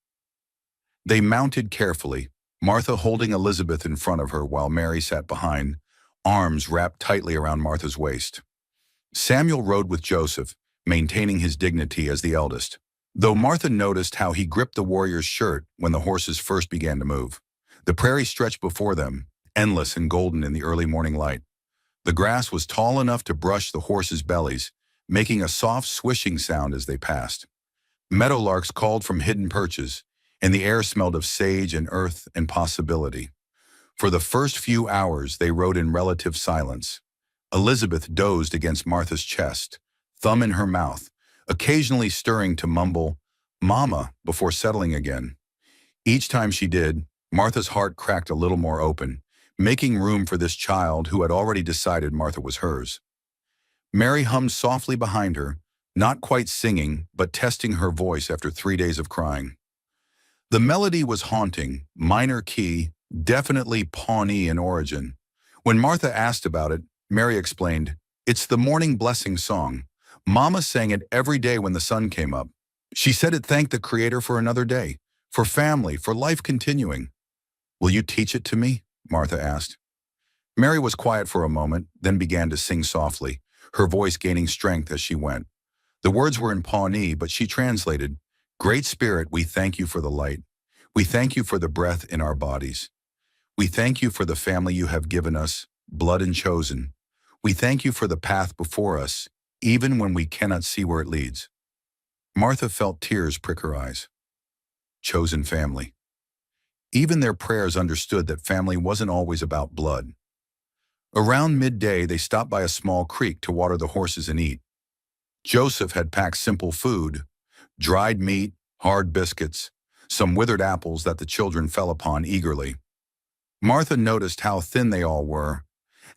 They mounted carefully, Martha holding Elizabeth in front of her while Mary sat behind, arms wrapped tightly around Martha's waist. Samuel rode with Joseph, maintaining his dignity as the eldest, though Martha noticed how he gripped the warrior's shirt when the horses first began to move. The prairie stretched before them, endless and golden in the early morning light. The grass was tall enough to brush the horses' bellies, making a soft swishing sound as they passed. Meadowlarks called from hidden perches, and the air smelled of sage and earth and possibility. For the first few hours, they rode in relative silence. Elizabeth dozed against Martha's chest, thumb in her mouth, occasionally stirring to mumble, "Mama," before settling again. Each time she did, Martha's heart cracked a little more open, making room for this child who had already decided Martha was hers. Mary hummed softly behind her, not quite singing, but testing her voice after 3 days of crying. The melody was haunting, minor key, definitely Pawnee in origin. When Martha asked about it, Mary explained, "It's the morning blessing song. Mama sang it every day when the sun came up. She said it thanked the Creator for another day, for family, for life continuing." "Will you teach it to me?" Martha asked. Mary was quiet for a moment, then began to sing softly, her voice gaining strength as she went. The words were in Pawnee, but she translated, "Great Spirit, we thank you for the light. We thank you for the breath in our bodies. We thank you for the family you have given us, blood and chosen. We thank you for the path before us, even when we cannot see where it leads." Martha felt tears prick her eyes. Chosen family. Even their prayers understood that family wasn't always about blood. Around midday, they stopped by a small creek to water the horses and eat. Joseph had packed simple food, dried meat, hard biscuits, some withered apples that the children fell upon eagerly. Martha noticed how thin they all were,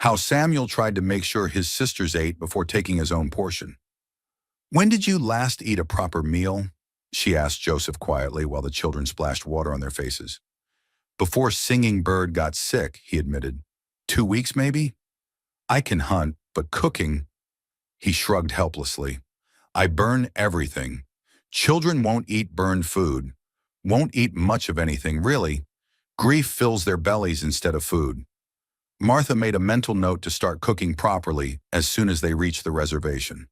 how Samuel tried to make sure his sisters ate before taking his own portion. "When did you last eat a proper meal?" she asked Joseph quietly while the children splashed water on their faces. "Before Singing Bird got sick," he admitted. 2 weeks maybe? I can hunt, but cooking..." He shrugged helplessly. "I burn everything. Children won't eat burned food, won't eat much of anything, really. Grief fills their bellies instead of food." Martha made a mental note to start cooking properly as soon as they reached the reservation.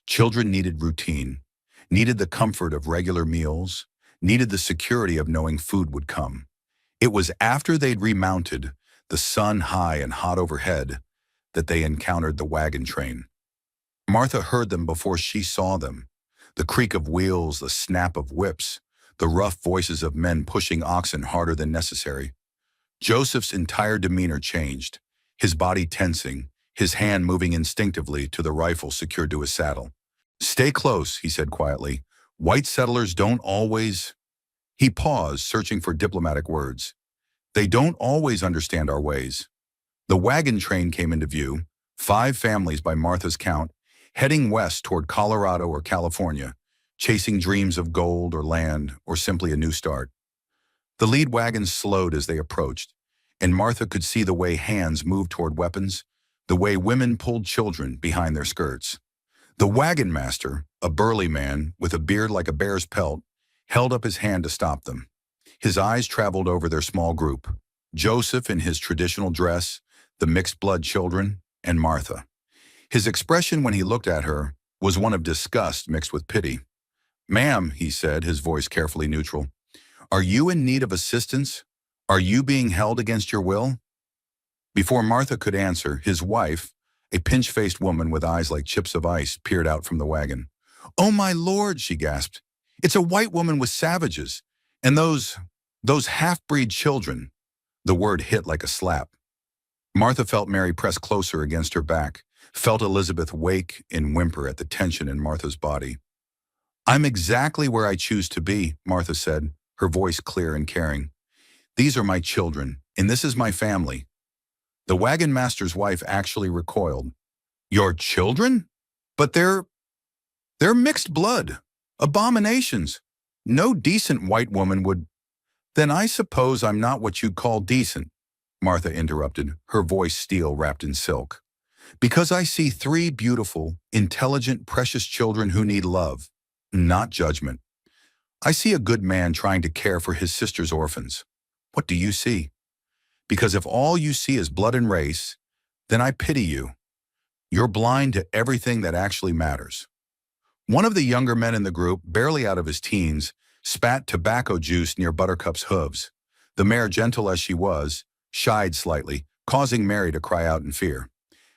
Children needed routine, needed the comfort of regular meals, needed the security of knowing food would come. It was after they'd remounted, the sun high and hot overhead, that they encountered the wagon train. Martha heard them before she saw them. The creak of wheels, the snap of whips, the rough voices of men pushing oxen harder than necessary. Joseph's entire demeanor changed, his body tensing, his hand moving instinctively to the rifle secured to his saddle. "Stay close," he said quietly. "White settlers don't always..." He paused, searching for diplomatic words. "They don't always understand our ways." The wagon train came into view, 5 families by Martha's count, heading west toward Colorado or California, chasing dreams of gold or land or simply a new start. The lead wagons slowed as they approached, and Martha could see the way hands moved toward weapons, the way women pulled children behind their skirts. The wagon master, a burly man with a beard like a bear's pelt, held up his hand to stop them. His eyes traveled over their small group, Joseph in his traditional dress, the mixed-blood children, and Martha. His expression when he looked at her was one of disgust mixed with pity. "Ma'am," he said, his voice carefully neutral, "are you in need of assistance? Are you being held against your will?" Before Martha could answer, his wife, a pinch-faced woman with eyes like chips of ice, peered out from the wagon. "Oh, my Lord," she gasped. "It's a white woman with savages. And those half-breed children." The word hit like a slap. Martha felt Mary press closer against her back, felt Elizabeth wake and whimper at the tension in Martha's body. "I'm exactly where I choose to be," Martha said, her voice clear and caring. "These are my children, and this is my family." The wagon master's wife actually recoiled. "Your children? But they're mixed blood. Abominations. No decent white woman would..." "Then I suppose I'm not what you'd call decent," Martha interrupted, her voice steel wrapped in silk. "Because I see 3 beautiful, intelligent, precious children who need love, not judgment. I see a good man trying to care for his sister's orphans. What do you see? Because if all you see is blood and race, then I pity you. You're blind to everything that actually matters." One of the younger men in the group, barely out of his teens, spat tobacco juice near Buttercup's hooves. The mare, gentle as she was, shied slightly, causing Mary to cry out in fear.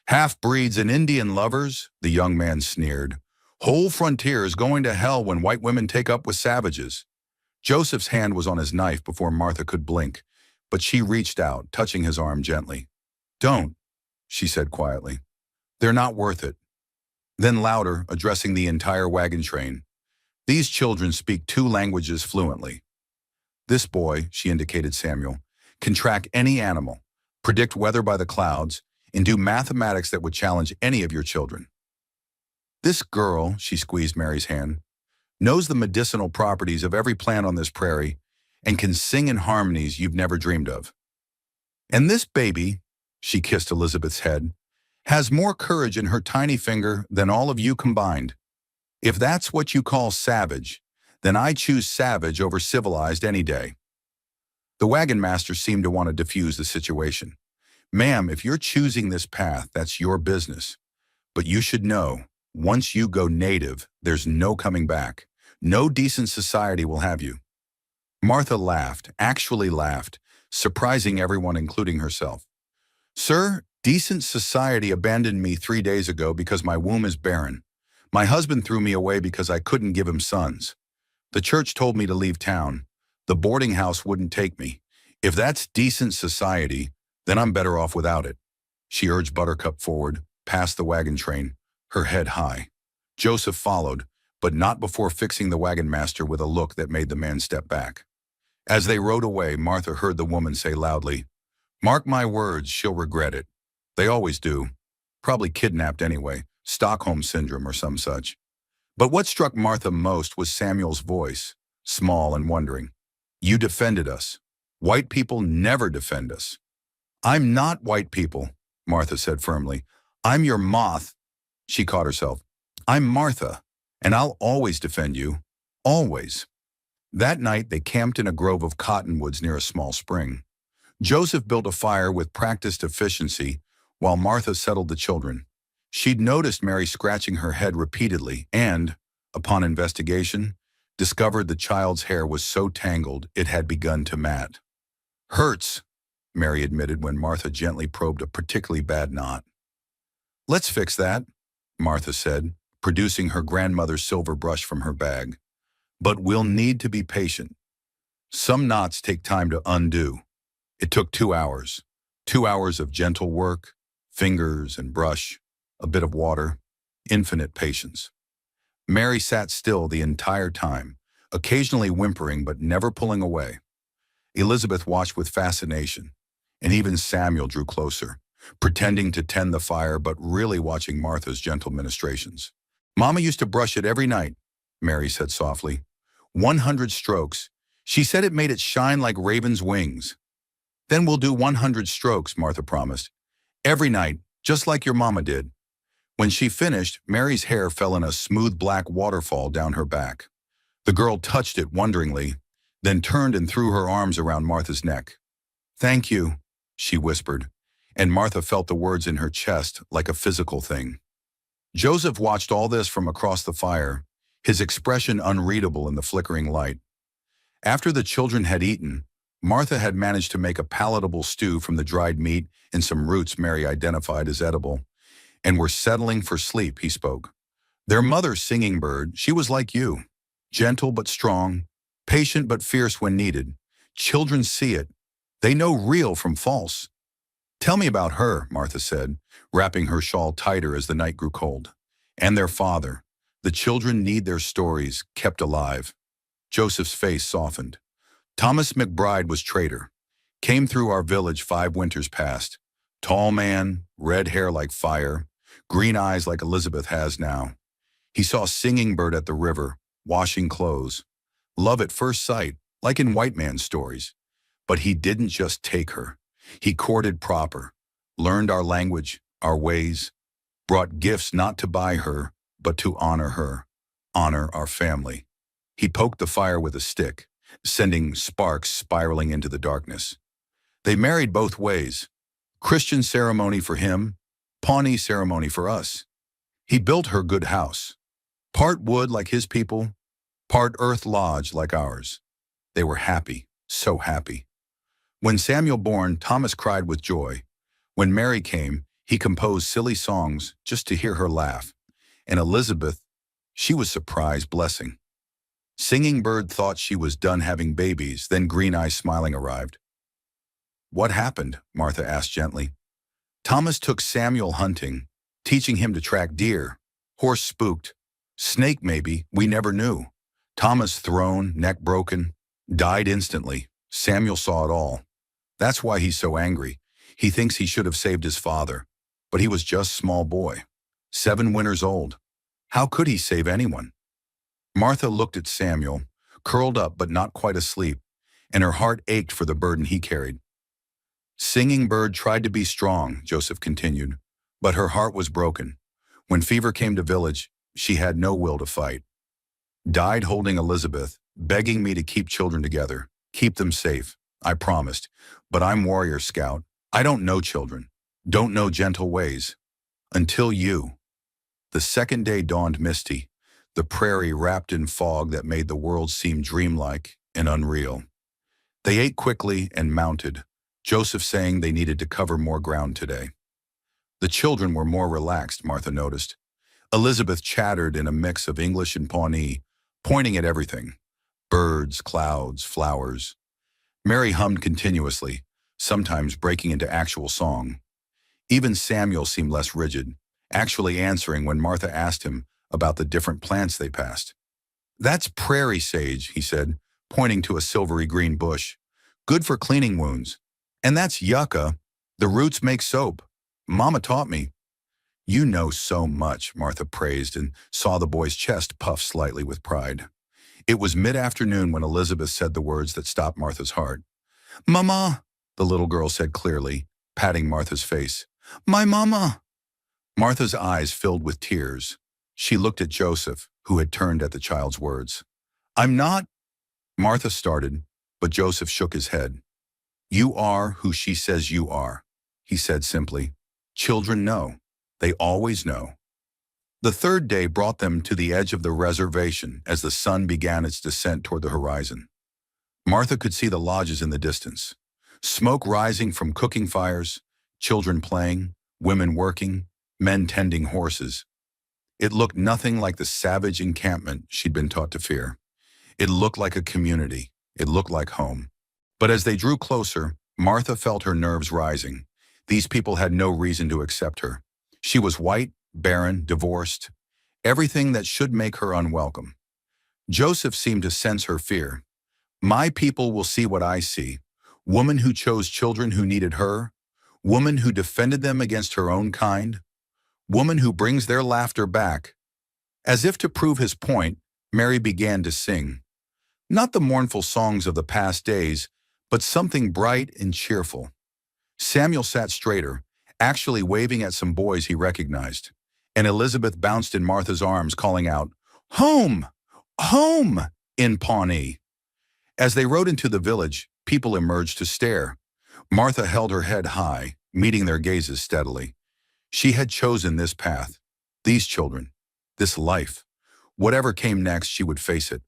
"Half-breeds and Indian lovers," the young man sneered. Whole frontiers going to hell when white women take up with savages. Joseph's hand was on his knife before Martha could blink, but she reached out, touching his arm gently. Don't, she said quietly. They're not worth it. Then louder, addressing the entire wagon train. These children speak 2 languages fluently. This boy, she indicated Samuel, can track any animal, predict weather by the clouds, and do mathematics that would challenge any of your children. This girl, she squeezed Mary's hand, knows the medicinal properties of every plant on this prairie and can sing in harmonies you've never dreamed of. And this baby, she kissed Elizabeth's head, has more courage in her tiny finger than all of you combined. If that's what you call savage, then I choose savage over civilized any day. The wagon master seemed to want to diffuse the situation. Ma'am, if you're choosing this path, that's your business. But you should know, once you go native, there's no coming back. No decent society will have you. Martha laughed, actually laughed, surprising everyone, including herself. Sir, decent society abandoned me 3 days ago because my womb is barren. My husband threw me away because I couldn't give him sons. The church told me to leave town. The boarding house wouldn't take me. If that's decent society, then I'm better off without it. She urged Buttercup forward, past the wagon train, her head high. Joseph followed, but not before fixing the wagon master with a look that made the man step back. As they rode away, Martha heard the woman say loudly, "Mark my words, she'll regret it. They always do. Probably kidnapped anyway, Stockholm Syndrome or some such." But what struck Martha most was Samuel's voice, small and wondering. "You defended us. White people never defend us." "I'm not white people," Martha said firmly. "I'm your moth." She caught herself. "I'm Martha, and I'll always defend you. Always." That night, they camped in a grove of cottonwoods near a small spring. Joseph built a fire with practiced efficiency while Martha settled the children. She'd noticed Mary scratching her head repeatedly and, upon investigation, discovered the child's hair was so tangled it had begun to mat. "Hurts," Mary admitted when Martha gently probed a particularly bad knot. "Let's fix that," Martha said, producing her grandmother's silver brush from her bag. "But we'll need to be patient. Some knots take time to undo." It took 2 hours. 2 hours of gentle work, fingers and brush, a bit of water, infinite patience. Mary sat still the entire time, occasionally whimpering but never pulling away. Elizabeth watched with fascination, and even Samuel drew closer, pretending to tend the fire but really watching Martha's gentle ministrations. "Mama used to brush it every night," Mary said softly. 100 strokes. She said it made it shine like raven's wings. "Then we'll do 100 strokes," Martha promised. "Every night, just like your mama did." When she finished, Mary's hair fell in a smooth black waterfall down her back. The girl touched it wonderingly, then turned and threw her arms around Martha's neck. "Thank you," she whispered, and Martha felt the words in her chest like a physical thing. Joseph watched all this from across the fire, his expression unreadable in the flickering light. After the children had eaten, Martha had managed to make a palatable stew from the dried meat and some roots Mary identified as edible, and were settling for sleep, he spoke. Their mother, Singing Bird, she was like you, gentle but strong, patient but fierce when needed. Children see it. They know real from false. "Tell me about her," Martha said, wrapping her shawl tighter as the night grew cold. "And their father. The children need their stories kept alive." Joseph's face softened. "Thomas McBride was traitor. Came through our village 5 winters past. Tall man, red hair like fire, green eyes like Elizabeth has now. He saw Singing Bird at the river, washing clothes. Love at first sight, like in white man's stories. But he didn't just take her. He courted proper, learned our language, our ways, brought gifts not to buy her, but to honor her, honor our family. He poked the fire with a stick, sending sparks spiraling into the darkness. They married both ways. Christian ceremony for him, Pawnee ceremony for us. He built her good house. Part wood like his people, part earth lodge like ours. They were happy, so happy. When Samuel born, Thomas cried with joy. When Mary came, he composed silly songs just to hear her laugh. And Elizabeth, She was surprised, blessing. Singing Bird thought she was done having babies, then Green Eyes Smiling arrived. What happened? Martha asked gently. Thomas took Samuel hunting, teaching him to track deer. Horse spooked. Snake maybe, we never knew. Thomas thrown, neck broken, died instantly. Samuel saw it all. That's why he's so angry. He thinks he should have saved his father. But he was just small boy, 7 winters old. How could he save anyone? Martha looked at Samuel, curled up but not quite asleep, and her heart ached for the burden he carried. Singing Bird tried to be strong, Joseph continued, but her heart was broken. When fever came to village, she had no will to fight. Died holding Elizabeth, begging me to keep children together, keep them safe. I promised, but I'm warrior scout. I don't know children, don't know gentle ways. Until you. The second day dawned misty, the prairie wrapped in fog that made the world seem dreamlike and unreal. They ate quickly and mounted, Joseph saying they needed to cover more ground today. The children were more relaxed, Martha noticed. Elizabeth chattered in a mix of English and Pawnee, pointing at everything. Birds, clouds, flowers. Mary hummed continuously, sometimes breaking into actual song. Even Samuel seemed less rigid, actually answering when Martha asked him about the different plants they passed. That's prairie sage, he said, pointing to a silvery green bush. Good for cleaning wounds. And that's yucca. The roots make soap. Mama taught me. You know so much, Martha praised and saw the boy's chest puff slightly with pride. It was mid-afternoon when Elizabeth said the words that stopped Martha's heart. Mama, the little girl said clearly, patting Martha's face. My mama. Martha's eyes filled with tears. She looked at Joseph, who had turned at the child's words. I'm not. Martha started, but Joseph shook his head. You are who she says you are, he said simply. Children know. They always know. The third day brought them to the edge of the reservation as the sun began its descent toward the horizon. Martha could see the lodges in the distance. Smoke rising from cooking fires, children playing, women working, men tending horses. It looked nothing like the savage encampment she'd been taught to fear. It looked like a community. It looked like home. But as they drew closer, Martha felt her nerves rising. These people had no reason to accept her. She was white, barren, divorced, everything that should make her unwelcome. Joseph seemed to sense her fear. My people will see what I see. Woman who chose children who needed her. Woman who defended them against her own kind. Woman who brings their laughter back. As if to prove his point, Mary began to sing. Not the mournful songs of the past days, but something bright and cheerful. Samuel sat straighter, actually waving at some boys he recognized, and Elizabeth bounced in Martha's arms, calling out, Home! Home! In Pawnee. As they rode into the village, people emerged to stare. Martha held her head high, meeting their gazes steadily. She had chosen this path, these children, this life. Whatever came next, she would face it.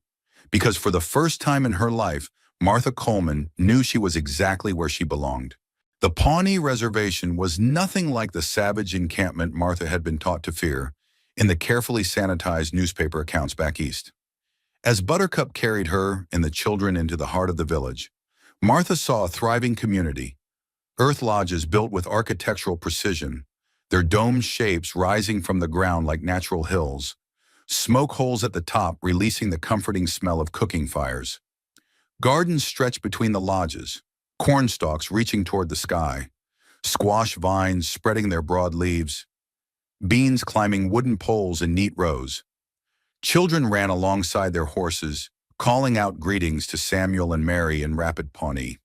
Because for the first time in her life, Martha Coleman knew she was exactly where she belonged. The Pawnee Reservation was nothing like the savage encampment Martha had been taught to fear in the carefully sanitized newspaper accounts back east. As Buttercup carried her and the children into the heart of the village, Martha saw a thriving community, earth lodges built with architectural precision, their domed shapes rising from the ground like natural hills, smoke holes at the top releasing the comforting smell of cooking fires. Gardens stretched between the lodges, corn stalks reaching toward the sky, squash vines spreading their broad leaves, beans climbing wooden poles in neat rows. Children ran alongside their horses, calling out greetings to Samuel and Mary in rapid Pawnee.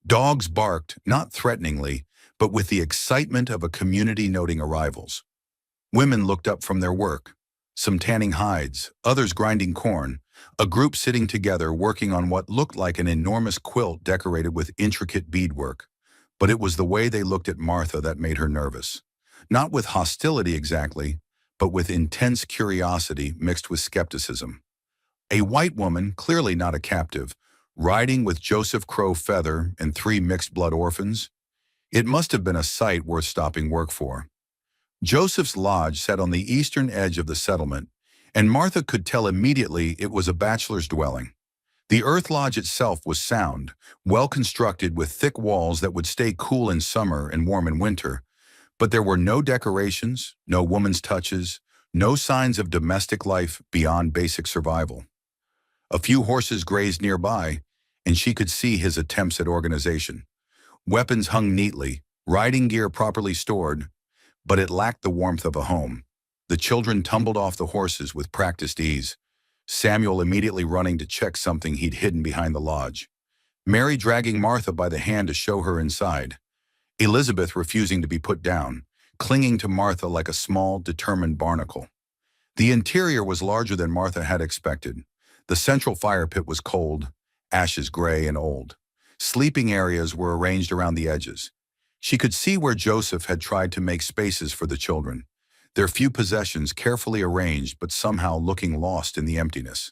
Dogs barked, not threateningly, but with the excitement of a community noting arrivals. Women looked up from their work, some tanning hides, others grinding corn, a group sitting together working on what looked like an enormous quilt decorated with intricate beadwork. But it was the way they looked at Martha that made her nervous. Not with hostility exactly, but with intense curiosity mixed with skepticism. A white woman, clearly not a captive, riding with Joseph Crow Feather and 3 mixed-blood orphans. It must have been a sight worth stopping work for. Joseph's lodge sat on the eastern edge of the settlement, and Martha could tell immediately it was a bachelor's dwelling. The earth lodge itself was sound, well constructed with thick walls that would stay cool in summer and warm in winter, but there were no decorations, no woman's touches, no signs of domestic life beyond basic survival. A few horses grazed nearby, and she could see his attempts at organization. Weapons hung neatly, riding gear properly stored, but it lacked the warmth of a home. The children tumbled off the horses with practiced ease, Samuel immediately running to check something he'd hidden behind the lodge, Mary dragging Martha by the hand to show her inside, Elizabeth refusing to be put down, clinging to Martha like a small, determined barnacle. The interior was larger than Martha had expected. The central fire pit was cold, ashes gray and old. Sleeping areas were arranged around the edges. She could see where Joseph had tried to make spaces for the children, their few possessions carefully arranged but somehow looking lost in the emptiness.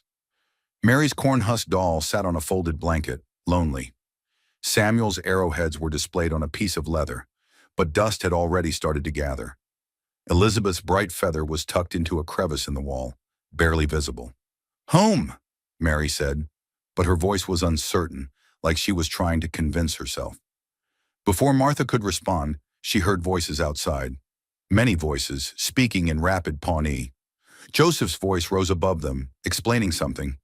Mary's corn-husk doll sat on a folded blanket, lonely. Samuel's arrowheads were displayed on a piece of leather, but dust had already started to gather. Elizabeth's bright feather was tucked into a crevice in the wall, barely visible. "Home," Mary said, but her voice was uncertain, like she was trying to convince herself. Before Martha could respond, she heard voices outside. Many voices, speaking in rapid Pawnee. Joseph's voice rose above them, explaining something,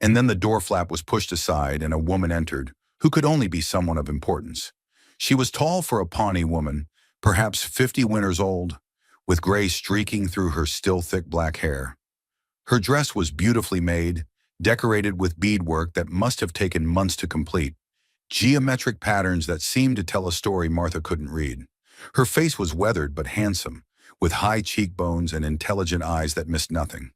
and then the door flap was pushed aside and a woman entered, who could only be someone of importance. She was tall for a Pawnee woman, perhaps 50 winters old, with gray streaking through her still thick black hair. Her dress was beautifully made, decorated with beadwork that must have taken months to complete, geometric patterns that seemed to tell a story Martha couldn't read. Her face was weathered but handsome, with high cheekbones and intelligent eyes that missed nothing.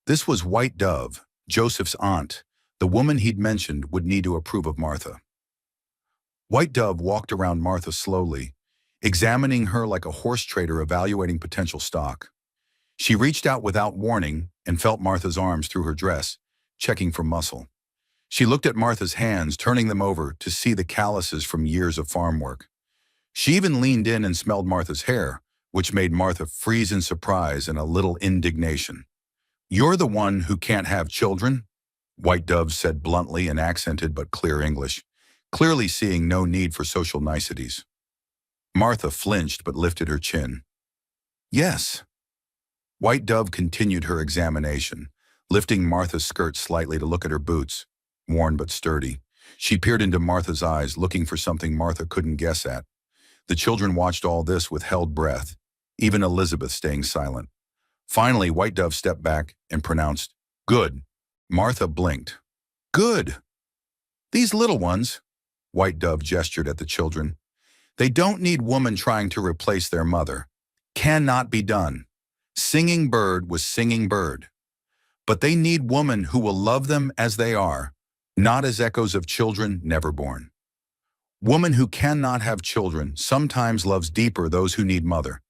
This was White Dove, Joseph's aunt, the woman he'd mentioned would need to approve of Martha. White Dove walked around Martha slowly, examining her like a horse trader evaluating potential stock. She reached out without warning and felt Martha's arms through her dress, checking for muscle. She looked at Martha's hands, turning them over to see the calluses from years of farm work. She even leaned in and smelled Martha's hair, which made Martha freeze in surprise and a little indignation. "You're the one who can't have children?" White Dove said bluntly in accented but clear English, clearly seeing no need for social niceties. Martha flinched but lifted her chin. "Yes." White Dove continued her examination, lifting Martha's skirt slightly to look at her boots, worn but sturdy. She peered into Martha's eyes, looking for something Martha couldn't guess at. The children watched all this with held breath, even Elizabeth staying silent. Finally, White Dove stepped back and pronounced, "Good." Martha blinked. "Good. These little ones," White Dove gestured at the children, "they don't need woman trying to replace their mother. Cannot be done. Singing bird was singing bird. But they need woman who will love them as they are, not as echoes of children never born. Woman who cannot have children sometimes loves deeper those who need mother.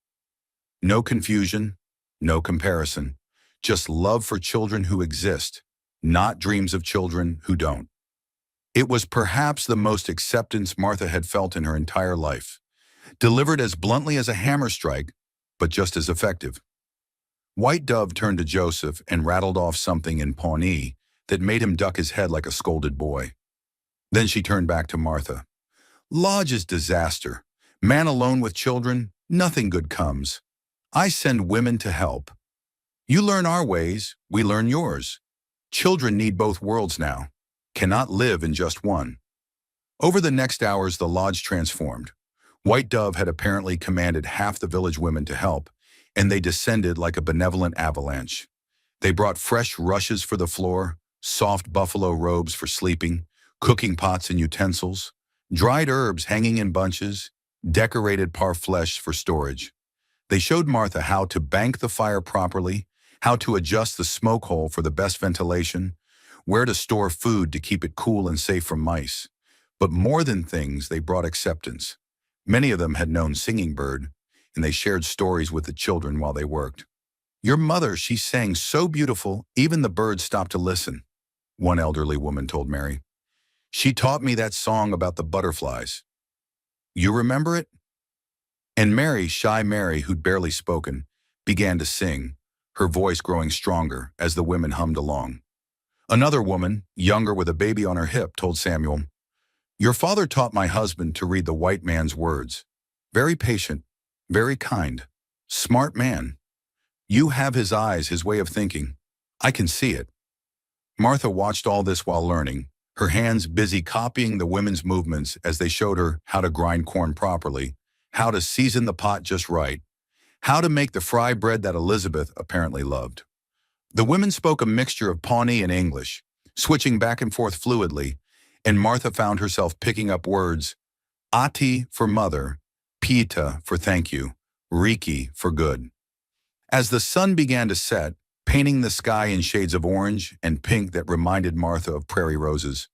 No confusion, no comparison, just love for children who exist, not dreams of children who don't." It was perhaps the most acceptance Martha had felt in her entire life, delivered as bluntly as a hammer strike, but just as effective. White Dove turned to Joseph and rattled off something in Pawnee that made him duck his head like a scolded boy. Then she turned back to Martha. "Lodge is disaster. Man alone with children, nothing good comes. I send women to help. You learn our ways, we learn yours. Children need both worlds now, cannot live in just one." Over the next hours, the lodge transformed. White Dove had apparently commanded half the village women to help, and they descended like a benevolent avalanche. They brought fresh rushes for the floor, soft buffalo robes for sleeping, cooking pots and utensils, dried herbs hanging in bunches, decorated parfleche for storage. They showed Martha how to bank the fire properly, how to adjust the smoke hole for the best ventilation, where to store food to keep it cool and safe from mice. But more than things, they brought acceptance. Many of them had known Singing Bird, and they shared stories with the children while they worked. "Your mother, she sang so beautiful, even the birds stopped to listen," one elderly woman told Mary. "She taught me that song about the butterflies. You remember it?" And Mary, shy Mary, who'd barely spoken, began to sing, her voice growing stronger as the women hummed along. Another woman, younger with a baby on her hip, told Samuel, "Your father taught my husband to read the white man's words. Very patient, very kind, smart man. You have his eyes, his way of thinking. I can see it." Martha watched all this while learning, her hands busy copying the women's movements as they showed her how to grind corn properly, how to season the pot just right, how to make the fry bread that Elizabeth apparently loved. The women spoke a mixture of Pawnee and English, switching back and forth fluidly, and Martha found herself picking up words: Ati for mother, Pita for thank you, Riki for good. As the sun began to set, painting the sky in shades of orange and pink that reminded Martha of prairie roses,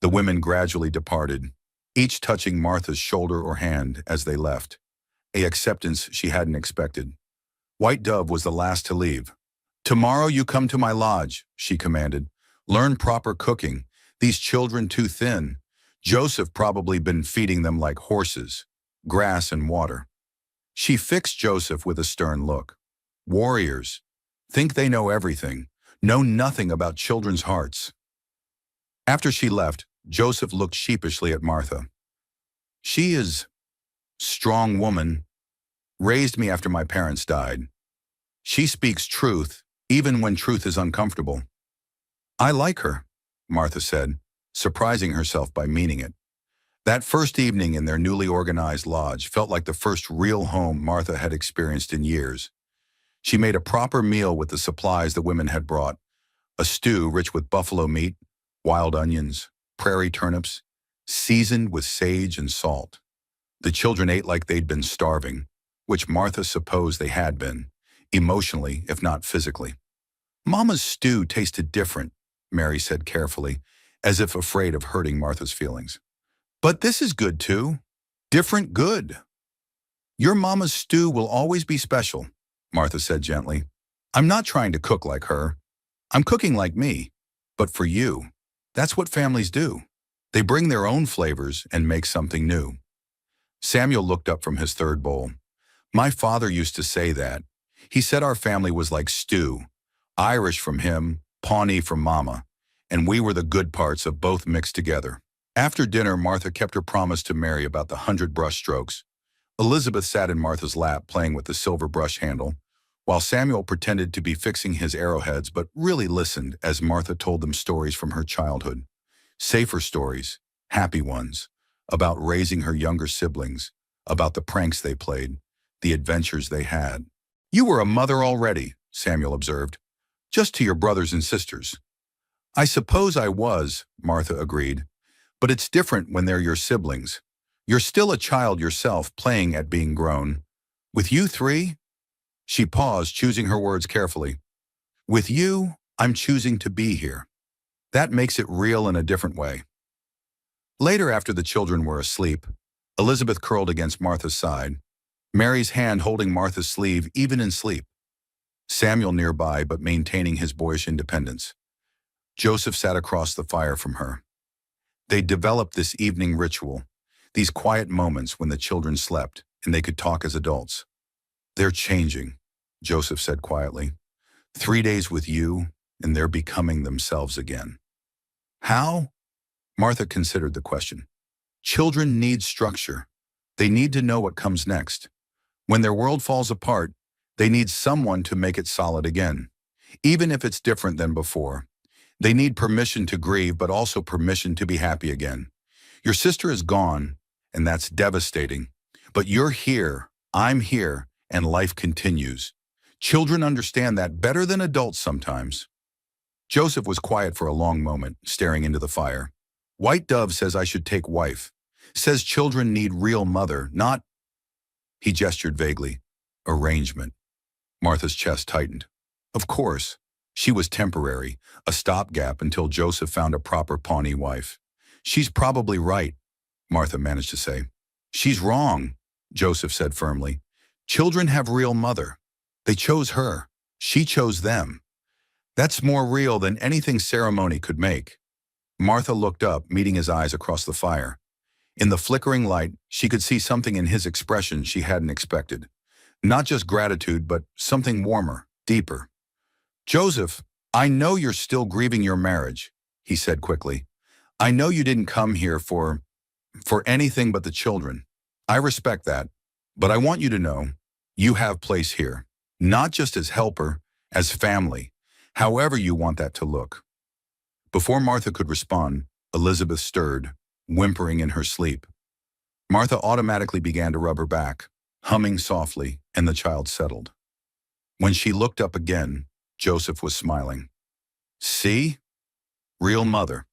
the women gradually departed, each touching Martha's shoulder or hand as they left, a acceptance she hadn't expected. White Dove was the last to leave. "Tomorrow you come to my lodge," she commanded. "Learn proper cooking. These children too thin. Joseph probably been feeding them like horses, grass and water." She fixed Joseph with a stern look. Warriors. Think they know everything. Know nothing about children's hearts. After she left, Joseph looked sheepishly at Martha. "She is strong woman. Raised me after my parents died. She speaks truth, even when truth is uncomfortable." "I like her," Martha said, surprising herself by meaning it. That first evening in their newly organized lodge felt like the first real home Martha had experienced in years. She made a proper meal with the supplies the women had brought, a stew rich with buffalo meat, wild onions, prairie turnips, seasoned with sage and salt. The children ate like they'd been starving, which Martha supposed they had been, emotionally if not physically. "Mama's stew tasted different," Mary said carefully, as if afraid of hurting Martha's feelings. "But this is good too. Different good. Your mama's stew will always be special," Martha said gently. "I'm not trying to cook like her. I'm cooking like me, but for you. That's what families do. They bring their own flavors and make something new." Samuel looked up from his third bowl. "My father used to say that. He said our family was like stew, Irish from him, Pawnee from Mama, and we were the good parts of both mixed together." After dinner, Martha kept her promise to Mary about the 100 brush strokes. Elizabeth sat in Martha's lap playing with the silver brush handle, while Samuel pretended to be fixing his arrowheads but really listened as Martha told them stories from her childhood. Safer stories, happy ones, about raising her younger siblings, about the pranks they played, the adventures they had. "You were a mother already," Samuel observed, "just to your brothers and sisters." "I suppose I was," Martha agreed, "but it's different when they're your siblings. You're still a child yourself, playing at being grown. With you three?" She paused, choosing her words carefully. "With you, I'm choosing to be here. That makes it real in a different way." Later, after the children were asleep, Elizabeth curled against Martha's side, Mary's hand holding Martha's sleeve even in sleep. Samuel nearby, but maintaining his boyish independence. Joseph sat across the fire from her. They developed this evening ritual, these quiet moments when the children slept and they could talk as adults. "They're changing," Joseph said quietly. 3 days with you, and they're becoming themselves again." "How?" Martha considered the question. "Children need structure. They need to know what comes next. When their world falls apart, they need someone to make it solid again, even if it's different than before. They need permission to grieve, but also permission to be happy again. Your sister is gone, and that's devastating. But you're here, I'm here, and life continues. Children understand that better than adults sometimes." Joseph was quiet for a long moment, staring into the fire. "White Dove says I should take wife. Says children need real mother, not—" He gestured vaguely. "Arrangement." Martha's chest tightened. Of course. She was temporary, a stopgap until Joseph found a proper Pawnee wife. "She's probably right," Martha managed to say. "She's wrong," Joseph said firmly. "Children have real mother. They chose her. She chose them. That's more real than anything ceremony could make." Martha looked up, meeting his eyes across the fire. In the flickering light, she could see something in his expression she hadn't expected. Not just gratitude, but something warmer, deeper. "Joseph, I know you're still grieving your marriage," he said quickly. "I know you didn't come here for anything but the children. I respect that, but I want you to know you have place here, not just as helper, as family, however you want that to look." Before Martha could respond, Elizabeth stirred, whimpering in her sleep. Martha automatically began to rub her back, humming softly, and the child settled. When she looked up again, Joseph was smiling. "See? Real mother."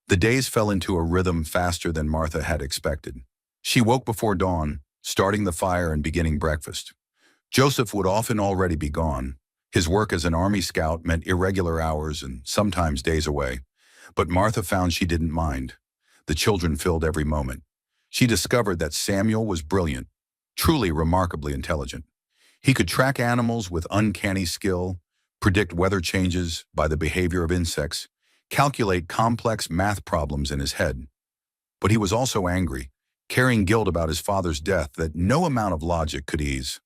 The days fell into a rhythm faster than Martha had expected. She woke before dawn, starting the fire and beginning breakfast. Joseph would often already be gone. His work as an Army scout meant irregular hours and sometimes days away. But Martha found she didn't mind. The children filled every moment. She discovered that Samuel was brilliant, truly remarkably intelligent. He could track animals with uncanny skill, predict weather changes by the behavior of insects, calculate complex math problems in his head. But he was also angry, carrying guilt about his father's death that no amount of logic could ease.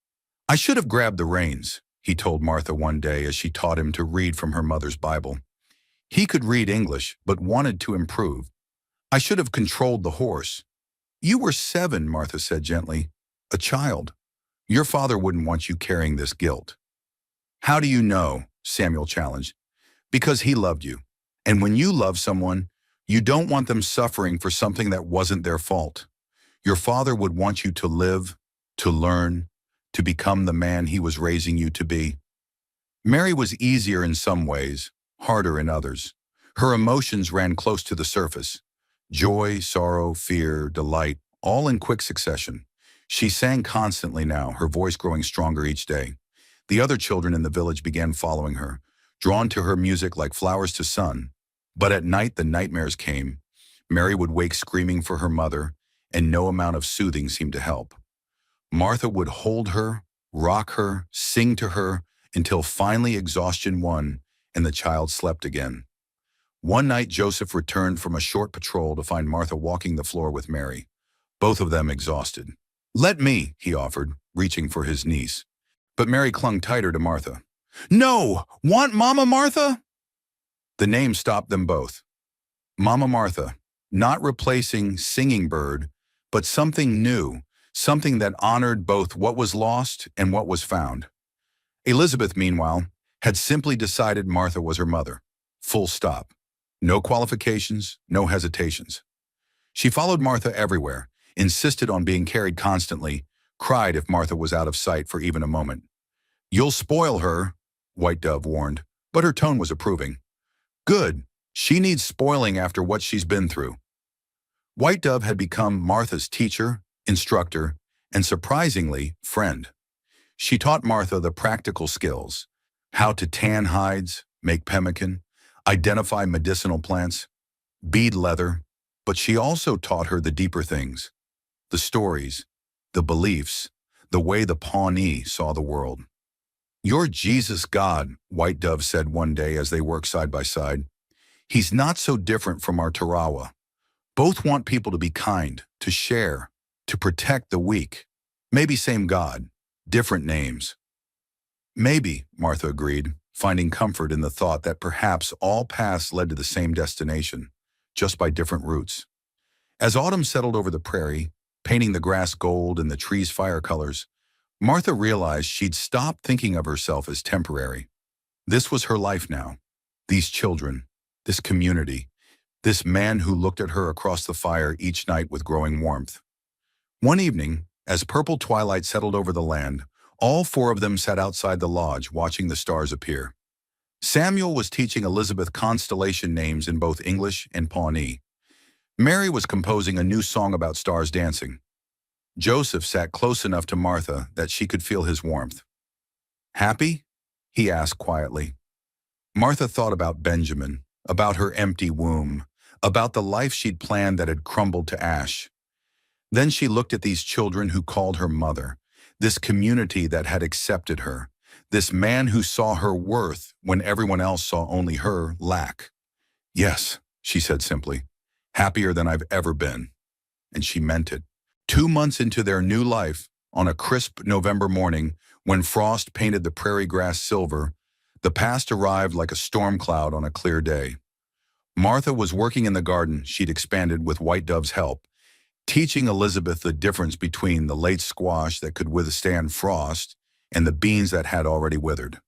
"I should have grabbed the reins," he told Martha one day as she taught him to read from her mother's Bible. He could read English, but wanted to improve. "I should have controlled the horse." "You were 7, Martha said gently. "A child. Your father wouldn't want you carrying this guilt." "How do you know?" Samuel challenged. "Because he loved you. And when you love someone, you don't want them suffering for something that wasn't their fault. Your father would want you to live, to learn, to become the man he was raising you to be." Mary was easier in some ways, harder in others. Her emotions ran close to the surface. Joy, sorrow, fear, delight, all in quick succession. She sang constantly now, her voice growing stronger each day. The other children in the village began following her, drawn to her music like flowers to sun. But at night the nightmares came. Mary would wake screaming for her mother, and no amount of soothing seemed to help. Martha would hold her, rock her, sing to her, until finally exhaustion won and the child slept again. One night Joseph returned from a short patrol to find Martha walking the floor with Mary, both of them exhausted. "Let me," he offered, reaching for his niece. But Mary clung tighter to Martha. "No! Want Mama Martha?" The name stopped them both. Mama Martha, not replacing Singing Bird, but something new, something that honored both what was lost and what was found. Elizabeth, meanwhile, had simply decided Martha was her mother. Full stop. No qualifications, no hesitations. She followed Martha everywhere, insisted on being carried constantly, cried if Martha was out of sight for even a moment. "You'll spoil her," White Dove warned, but her tone was approving. "Good. She needs spoiling after what she's been through." White Dove had become Martha's teacher, instructor, and surprisingly, friend. She taught Martha the practical skills: how to tan hides, make pemmican, identify medicinal plants, bead leather, but she also taught her the deeper things, the stories, the beliefs, the way the Pawnee saw the world. "You're Jesus' God," White Dove said one day as they worked side by side. "He's not so different from our Tarawa. Both want people to be kind, to share, to protect the weak. Maybe same God, different names." "Maybe," Martha agreed, finding comfort in the thought that perhaps all paths led to the same destination, just by different routes. As autumn settled over the prairie, painting the grass gold and the trees fire colors, Martha realized she'd stopped thinking of herself as temporary. This was her life now. These children, this community, this man who looked at her across the fire each night with growing warmth. One evening, as purple twilight settled over the land, all 4 of them sat outside the lodge watching the stars appear. Samuel was teaching Elizabeth constellation names in both English and Pawnee. Mary was composing a new song about stars dancing. Joseph sat close enough to Martha that she could feel his warmth. "Happy?" he asked quietly. Martha thought about Benjamin, about her empty womb, about the life she'd planned that had crumbled to ash. Then she looked at these children who called her mother, this community that had accepted her, this man who saw her worth when everyone else saw only her lack. "Yes," she said simply, "happier than I've ever been." And she meant it. 2 months into their new life, on a crisp November morning, when frost painted the prairie grass silver, The past arrived like a storm cloud on a clear day. Martha was working in the garden she'd expanded with White Dove's help, teaching Elizabeth the difference between the late squash that could withstand frost and the beans that had already withered.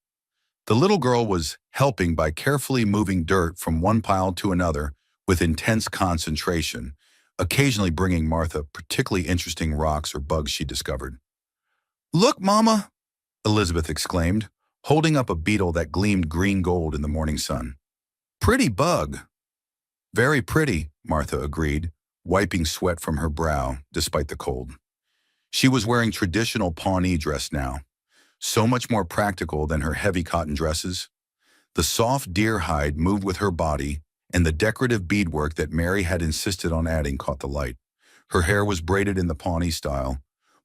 The little girl was helping by carefully moving dirt from one pile to another with intense concentration, occasionally bringing Martha particularly interesting rocks or bugs she discovered. "Look, Mama!" Elizabeth exclaimed, holding up a beetle that gleamed green gold in the morning sun. "Pretty bug." "Very pretty," Martha agreed, wiping sweat from her brow despite the cold. She was wearing traditional Pawnee dress now, so much more practical than her heavy cotton dresses. The soft deer hide moved with her body, and the decorative beadwork that Mary had insisted on adding caught the light. Her hair was braided in the Pawnee style,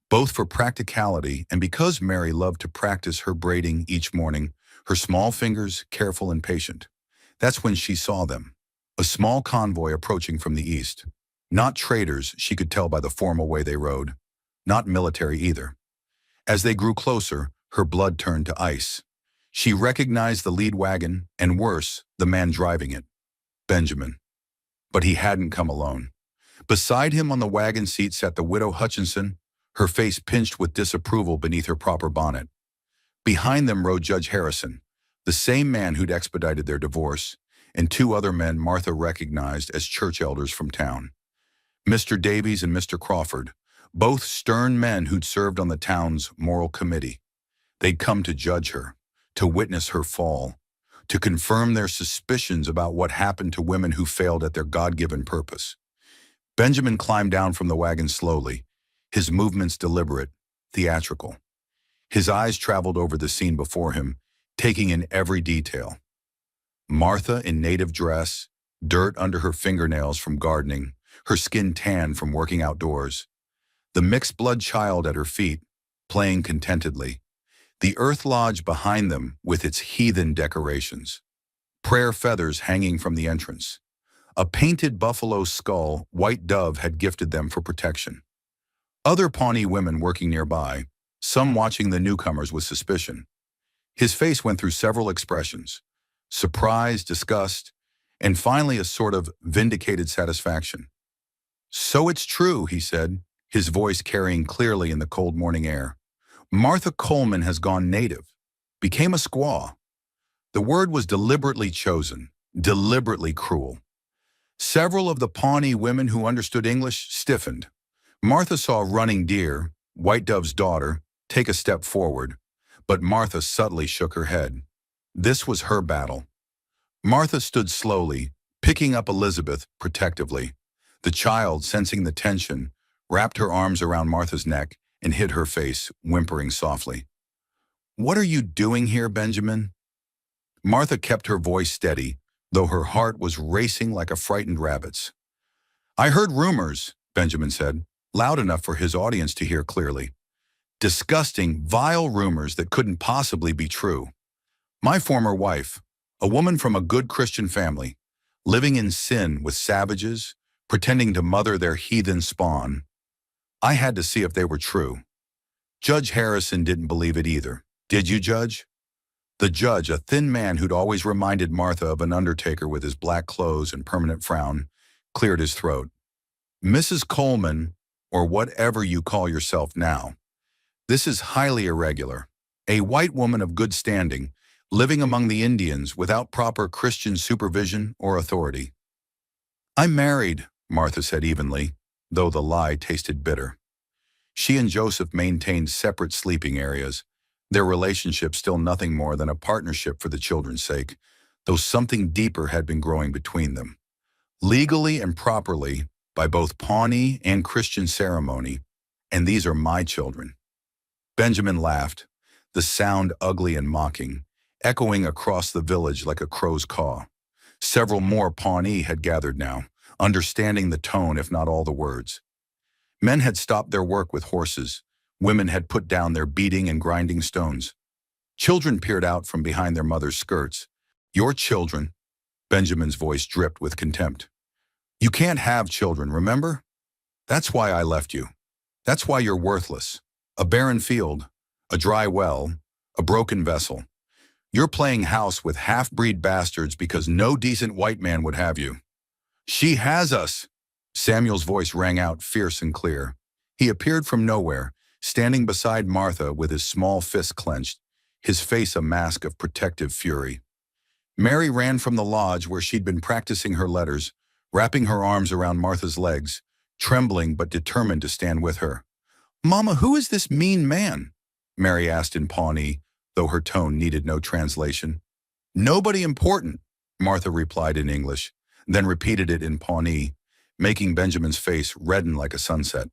both for practicality and because Mary loved to practice her braiding each morning, her small fingers careful and patient. That's when she saw them. A small convoy approaching from the east. Not traders, she could tell by the formal way they rode. Not military either. As they grew closer, her blood turned to ice. She recognized the lead wagon, and worse, the man driving it. Benjamin. But he hadn't come alone. Beside him on the wagon seat sat the widow Hutchinson, her face pinched with disapproval beneath her proper bonnet. Behind them rode Judge Harrison, the same man who'd expedited their divorce, and two other men Martha recognized as church elders from town. Mr. Davies and Mr. Crawford, both stern men who'd served on the town's moral committee. They'd come to judge her, to witness her fall, to confirm their suspicions about what happened to women who failed at their God-given purpose. Benjamin climbed down from the wagon slowly, his movements deliberate, theatrical. His eyes traveled over the scene before him, taking in every detail. Martha in native dress, dirt under her fingernails from gardening, her skin tan from working outdoors. The mixed-blood child at her feet, playing contentedly. The earth lodge behind them with its heathen decorations. Prayer feathers hanging from the entrance. A painted buffalo skull White Dove had gifted them for protection. Other Pawnee women working nearby, some watching the newcomers with suspicion. His face went through several expressions: surprise, disgust, and finally a sort of vindicated satisfaction. "So it's true," he said, his voice carrying clearly in the cold morning air. "Martha Coleman has gone native, became a squaw." The word was deliberately chosen, deliberately cruel. Several of the Pawnee women who understood English stiffened. Martha saw Running Deer, White Dove's daughter, take a step forward, but Martha subtly shook her head. This was her battle. Martha stood slowly, picking up Elizabeth protectively. The child, sensing the tension, wrapped her arms around Martha's neck and hid her face, whimpering softly. "What are you doing here, Benjamin?" Martha kept her voice steady, though her heart was racing like a frightened rabbit's. "I heard rumors," Benjamin said, loud enough for his audience to hear clearly. "Disgusting, vile rumors that couldn't possibly be true. My former wife, a woman from a good Christian family, living in sin with savages, pretending to mother their heathen spawn. I had to see if they were true. Judge Harrison didn't believe it either. Did you, Judge?" The judge, a thin man who'd always reminded Martha of an undertaker with his black clothes and permanent frown, cleared his throat. "Mrs. Coleman, or whatever you call yourself now, this is highly irregular. A white woman of good standing, living among the Indians without proper Christian supervision or authority." "I'm married," Martha said evenly, though the lie tasted bitter. She and Joseph maintained separate sleeping areas, their relationship still nothing more than a partnership for the children's sake, though something deeper had been growing between them. Legally and properly, by both Pawnee and Christian ceremony, and these are my children. Benjamin laughed, the sound ugly and mocking, echoing across the village like a crow's caw. Several more Pawnee had gathered now, understanding the tone if not all the words. Men had stopped their work with horses. Women had put down their beating and grinding stones. Children peered out from behind their mother's skirts. "Your children," Benjamin's voice dripped with contempt. "You can't have children, remember? That's why I left you. That's why you're worthless. A barren field, a dry well, a broken vessel. You're playing house with half-breed bastards because no decent white man would have you. She has us! Samuel's voice rang out fierce and clear. He appeared from nowhere, standing beside Martha with his small fist clenched, his face a mask of protective fury. Mary ran from the lodge where she'd been practicing her letters, wrapping her arms around Martha's legs, trembling but determined to stand with her. "Mama, who is this mean man?" Mary asked in Pawnee, though her tone needed no translation. "Nobody important," Martha replied in English, then repeated it in Pawnee, making Benjamin's face redden like a sunset.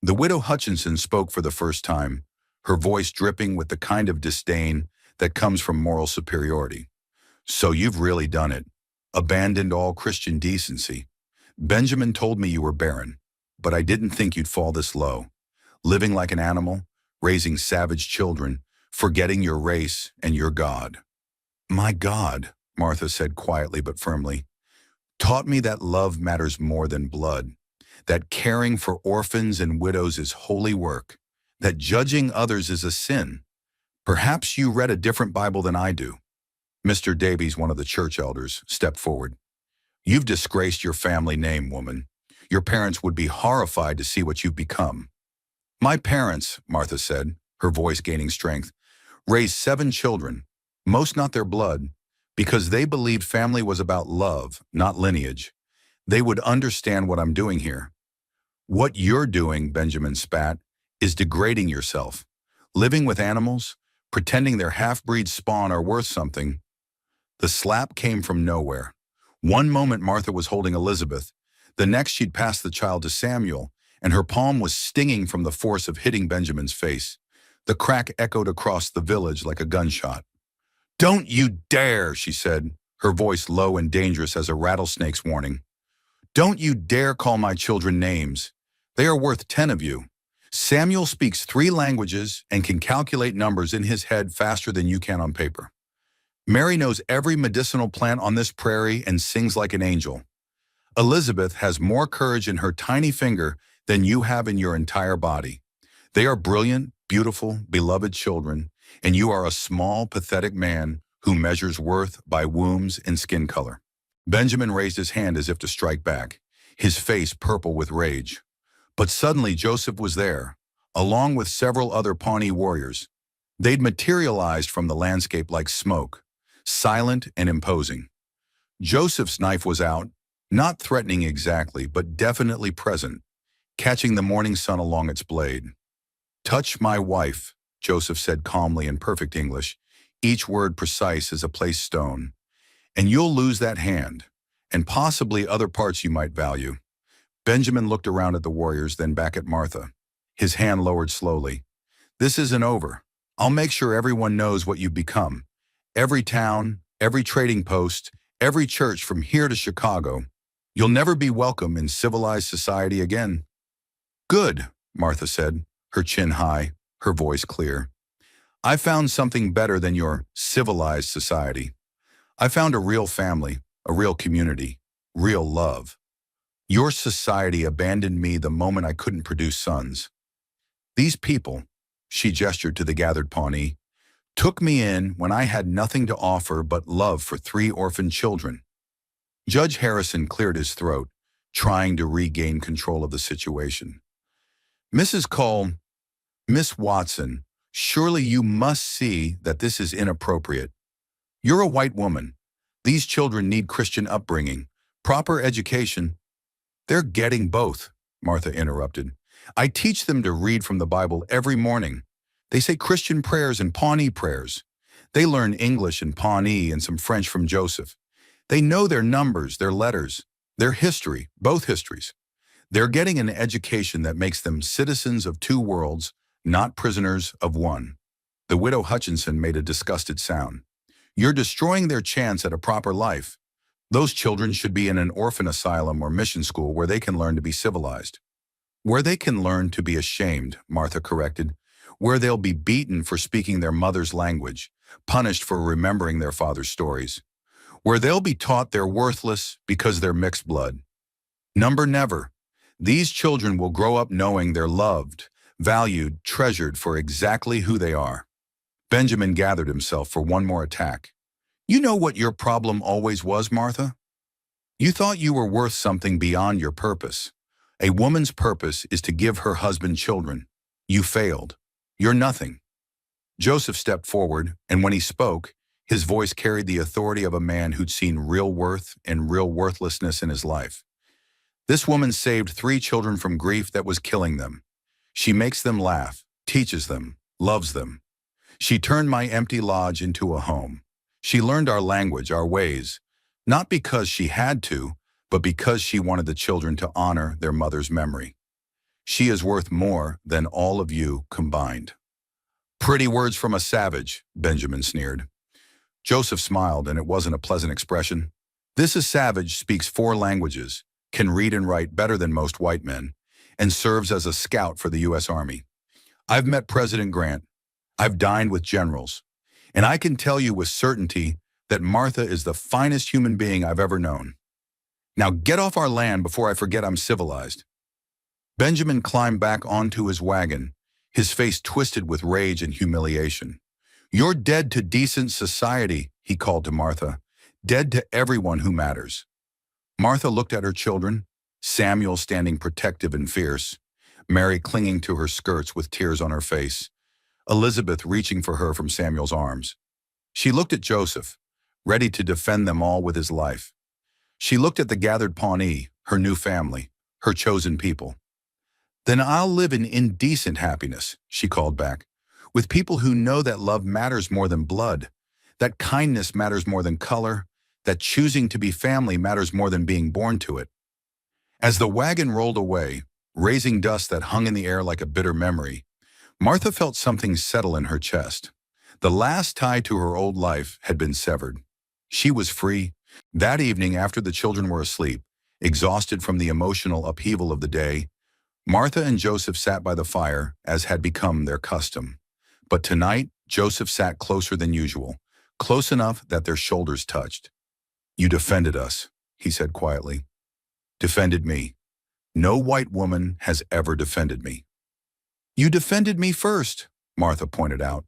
The widow Hutchinson spoke for the first time, her voice dripping with the kind of disdain that comes from moral superiority. "So you've really done it. Abandoned all Christian decency. Benjamin told me you were barren, but I didn't think you'd fall this low. Living like an animal, raising savage children, forgetting your race and your God." "My God," Martha said quietly but firmly, "taught me that love matters more than blood, that caring for orphans and widows is holy work, that judging others is a sin. Perhaps you read a different Bible than I do." Mr. Davies, one of the church elders, stepped forward. "You've disgraced your family name, woman. Your parents would be horrified to see what you've become." "My parents," Martha said, her voice gaining strength, "raised 7 children, most not their blood, because they believed family was about love, not lineage. They would understand what I'm doing here." "What you're doing," Benjamin spat, "is degrading yourself. Living with animals, pretending their half-breed spawn are worth something." The slap came from nowhere. One moment Martha was holding Elizabeth, the next she'd passed the child to Samuel, and her palm was stinging from the force of hitting Benjamin's face. The crack echoed across the village like a gunshot. "Don't you dare," she said, her voice low and dangerous as a rattlesnake's warning. "Don't you dare call my children names. They are worth 10 of you. Samuel speaks 3 languages and can calculate numbers in his head faster than you can on paper. Mary knows every medicinal plant on this prairie and sings like an angel. Elizabeth has more courage in her tiny finger than you have in your entire body. They are brilliant, beautiful, beloved children, and you are a small, pathetic man who measures worth by wombs and skin color." Benjamin raised his hand as if to strike back, his face purple with rage. But suddenly Joseph was there, along with several other Pawnee warriors. They'd materialized from the landscape like smoke, silent and imposing. Joseph's knife was out, not threatening exactly, but definitely present, catching the morning sun along its blade. "Touch my wife," Joseph said calmly in perfect English, each word precise as a placed stone, "and you'll lose that hand, and possibly other parts you might value." Benjamin looked around at the warriors, then back at Martha. His hand lowered slowly. "This isn't over. I'll make sure everyone knows what you've become. Every town, every trading post, every church from here to Chicago. You'll never be welcome in civilized society again." "Good," Martha said, her chin high, her voice clear. "I found something better than your civilized society. I found a real family, a real community, real love. Your society abandoned me the moment I couldn't produce sons. These people," she gestured to the gathered Pawnee, "took me in when I had nothing to offer but love for 3 orphan children." Judge Harrison cleared his throat, trying to regain control of the situation. "Mrs. Cole, Miss Watson, surely you must see that this is inappropriate. You're a white woman. These children need Christian upbringing, proper education." "They're getting both," Martha interrupted. "I teach them to read from the Bible every morning. They say Christian prayers and Pawnee prayers. They learn English and Pawnee and some French from Joseph. They know their numbers, their letters, their history, both histories. They're getting an education that makes them citizens of 2 worlds, not prisoners of one." The widow Hutchinson made a disgusted sound. "You're destroying their chance at a proper life. Those children should be in an orphan asylum or mission school where they can learn to be civilized." "Where they can learn to be ashamed," Martha corrected. "Where they'll be beaten for speaking their mother's language, punished for remembering their father's stories. Where they'll be taught they're worthless because they're mixed blood. Number never. These children will grow up knowing they're loved, valued, treasured for exactly who they are." Benjamin gathered himself for one more attack. You know what your problem always was, Martha? You thought you were worth something beyond your purpose. A woman's purpose is to give her husband children. You failed. You're nothing. Joseph stepped forward, and when he spoke, his voice carried the authority of a man who'd seen real worth and real worthlessness in his life. This woman saved 3 children from grief that was killing them. She makes them laugh, teaches them, loves them. She turned my empty lodge into a home. She learned our language, our ways, not because she had to, but because she wanted the children to honor their mother's memory. She is worth more than all of you combined. Pretty words from a savage, Benjamin sneered. Joseph smiled, and it wasn't a pleasant expression. This savage speaks 4 languages, can read and write better than most white men, and serves as a scout for the U.S. Army. I've met President Grant. I've dined with generals. And I can tell you with certainty that Martha is the finest human being I've ever known. Now get off our land before I forget I'm civilized. Benjamin climbed back onto his wagon, his face twisted with rage and humiliation. You're dead to decent society, he called to Martha, dead to everyone who matters. Martha looked at her children, Samuel standing protective and fierce, Mary clinging to her skirts with tears on her face, Elizabeth reaching for her from Samuel's arms. She looked at Joseph, ready to defend them all with his life. She looked at the gathered Pawnee, her new family, her chosen people. Then I'll live in indecent happiness, she called back, with people who know that love matters more than blood, that kindness matters more than color, that choosing to be family matters more than being born to it. As the wagon rolled away, raising dust that hung in the air like a bitter memory, Martha felt something settle in her chest. The last tie to her old life had been severed. She was free. That evening, after the children were asleep, exhausted from the emotional upheaval of the day, Martha and Joseph sat by the fire, as had become their custom. But tonight, Joseph sat closer than usual, close enough that their shoulders touched. You defended us, he said quietly. Defended me. No white woman has ever defended me. You defended me first, Martha pointed out.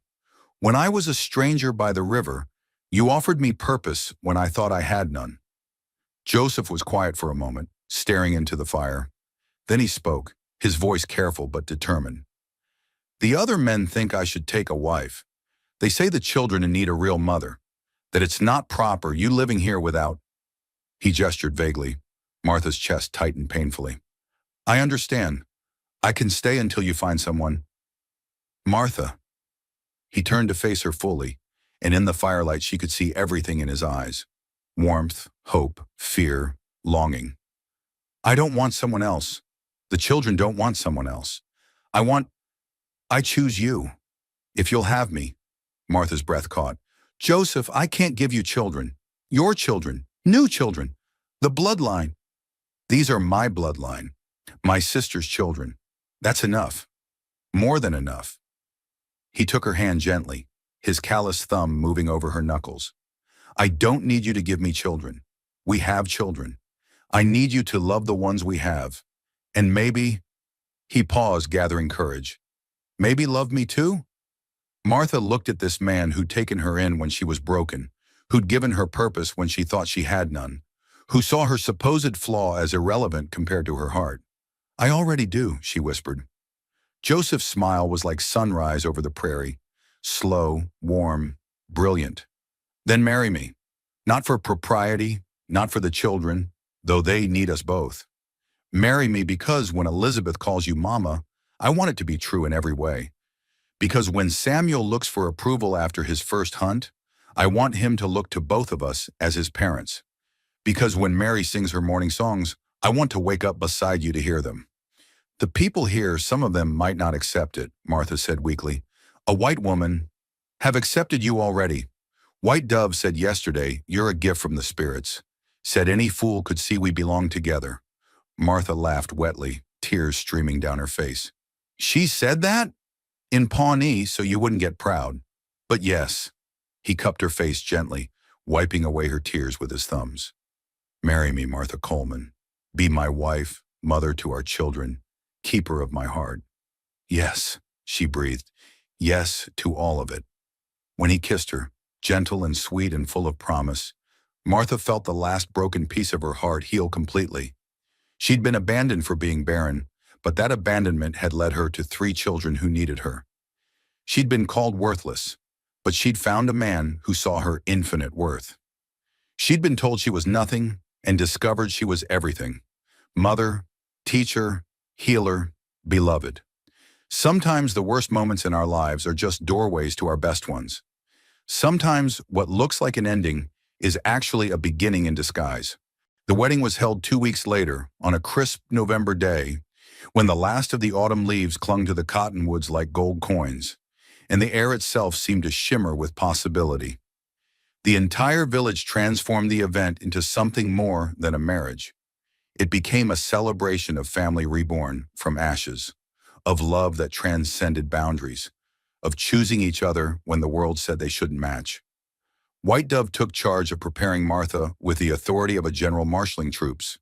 When I was a stranger by the river, you offered me purpose when I thought I had none. Joseph was quiet for a moment, staring into the fire. Then he spoke, his voice careful but determined. The other men think I should take a wife. They say the children need a real mother, that it's not proper you living here without. He gestured vaguely. Martha's chest tightened painfully. I understand. I can stay until you find someone. Martha. He turned to face her fully, and in the firelight she could see everything in his eyes. Warmth, hope, fear, longing. I don't want someone else. The children don't want someone else. I choose you. If you'll have me. Martha's breath caught. Joseph, I can't give you children. Your children. New children. The bloodline. These are my bloodline. My sister's children. That's enough. More than enough. He took her hand gently, his callous thumb moving over her knuckles. I don't need you to give me children. We have children. I need you to love the ones we have. And maybe, he paused, gathering courage. Maybe love me too? Martha looked at this man who'd taken her in when she was broken, who'd given her purpose when she thought she had none, who saw her supposed flaw as irrelevant compared to her heart. I already do, she whispered. Joseph's smile was like sunrise over the prairie, slow, warm, brilliant. Then marry me. Not for propriety, not for the children, though they need us both. Marry me because when Elizabeth calls you mama, I want it to be true in every way. Because when Samuel looks for approval after his first hunt, I want him to look to both of us as his parents. Because when Mary sings her morning songs, I want to wake up beside you to hear them. The people here, some of them might not accept it, Martha said weakly. A white woman have accepted you already. White Dove said yesterday, you're a gift from the spirits. Said any fool could see we belong together. Martha laughed wetly, tears streaming down her face. She said that? In Pawnee, so you wouldn't get proud. But yes. He cupped her face gently, wiping away her tears with his thumbs. Marry me, Martha Coleman. Be my wife, mother to our children, keeper of my heart. Yes, she breathed. Yes to all of it. When he kissed her, gentle and sweet and full of promise, Martha felt the last broken piece of her heart heal completely. She'd been abandoned for being barren, but that abandonment had led her to 3 children who needed her. She'd been called worthless, but she'd found a man who saw her infinite worth. She'd been told she was nothing and discovered she was everything. Mother, teacher, healer, beloved. Sometimes the worst moments in our lives are just doorways to our best ones. Sometimes what looks like an ending is actually a beginning in disguise. The wedding was held 2 weeks later, on a crisp November day, when the last of the autumn leaves clung to the cottonwoods like gold coins, and the air itself seemed to shimmer with possibility. The entire village transformed the event into something more than a marriage. It became a celebration of family reborn from ashes, of love that transcended boundaries, of choosing each other when the world said they shouldn't match. White Dove took charge of preparing Martha with the authority of a general marshaling troops.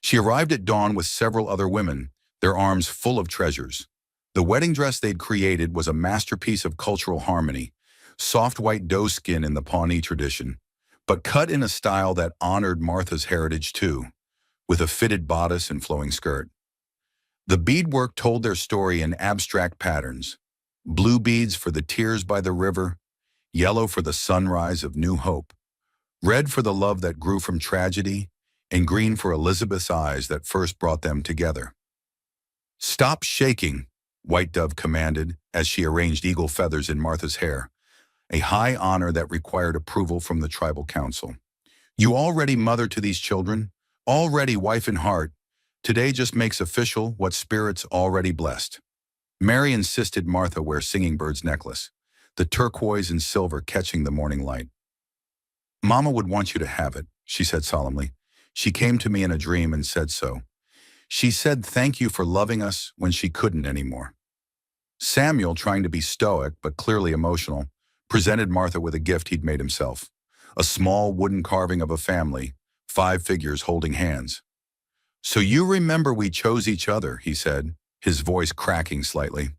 She arrived at dawn with several other women, their arms full of treasures. The wedding dress they'd created was a masterpiece of cultural harmony, soft white doe skin in the Pawnee tradition, but cut in a style that honored Martha's heritage too, with a fitted bodice and flowing skirt. The beadwork told their story in abstract patterns: blue beads for the tears by the river, yellow for the sunrise of new hope, red for the love that grew from tragedy, and green for Elizabeth's eyes that first brought them together. "Stop shaking," White Dove commanded as she arranged eagle feathers in Martha's hair, a high honor that required approval from the tribal council. "You already mother to these children, already wife in heart. Today just makes official what spirits already blessed." Mary insisted Martha wear Singing Bird's necklace, the turquoise and silver catching the morning light. "Mama would want you to have it," she said solemnly. "She came to me in a dream and said so. She said thank you for loving us when she couldn't anymore." Samuel, trying to be stoic but clearly emotional, presented Martha with a gift he'd made himself, a small wooden carving of a family, 5 figures holding hands. "So you remember we chose each other," he said, his voice cracking slightly.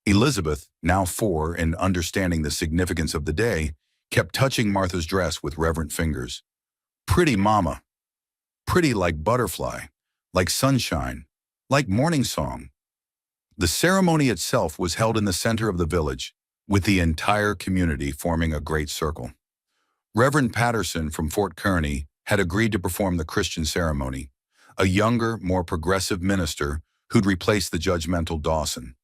Elizabeth, now 4 and understanding the significance of the day, kept touching Martha's dress with reverent fingers. "Pretty mama. Pretty like butterfly, like sunshine, like morning song." The ceremony itself was held in the center of the village, with the entire community forming a great circle. Reverend Patterson from Fort Kearney had agreed to perform the Christian ceremony, a younger, more progressive minister who'd replaced the judgmental Dawson.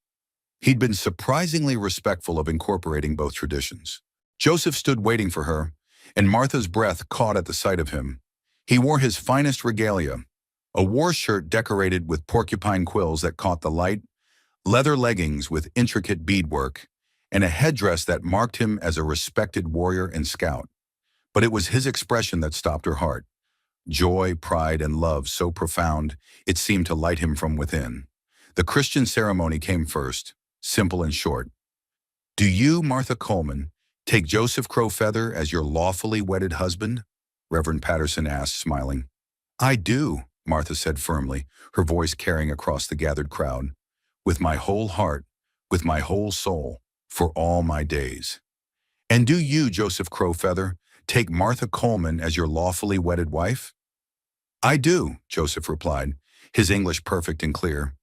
He'd been surprisingly respectful of incorporating both traditions. Joseph stood waiting for her, and Martha's breath caught at the sight of him. He wore his finest regalia, a war shirt decorated with porcupine quills that caught the light, leather leggings with intricate beadwork, and a headdress that marked him as a respected warrior and scout. But it was his expression that stopped her heart. Joy, pride, and love so profound, it seemed to light him from within. The Christian ceremony came first, simple and short. "Do you, Martha Coleman, take Joseph Crowfeather as your lawfully wedded husband?" Reverend Patterson asked, smiling. "I do," Martha said firmly, her voice carrying across the gathered crowd. "With my whole heart, with my whole soul, for all my days." "And do you, Joseph Crowfeather, take Martha Coleman as your lawfully wedded wife?" "I do," Joseph replied, his English perfect and clear.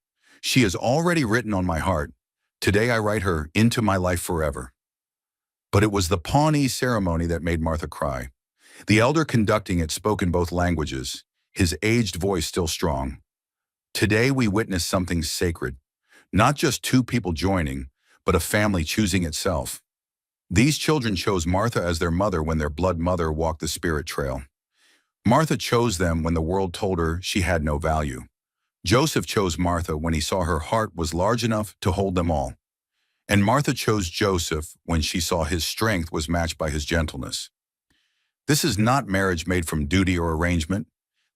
"She is already written on my heart. Today I write her into my life forever." But it was the Pawnee ceremony that made Martha cry. The elder conducting it spoke in both languages, his aged voice still strong. "Today we witness something sacred, not just 2 people joining, but a family choosing itself. These children chose Martha as their mother when their blood mother walked the spirit trail. Martha chose them when the world told her she had no value. Joseph chose Martha when he saw her heart was large enough to hold them all. And Martha chose Joseph when she saw his strength was matched by his gentleness. This is not marriage made from duty or arrangement.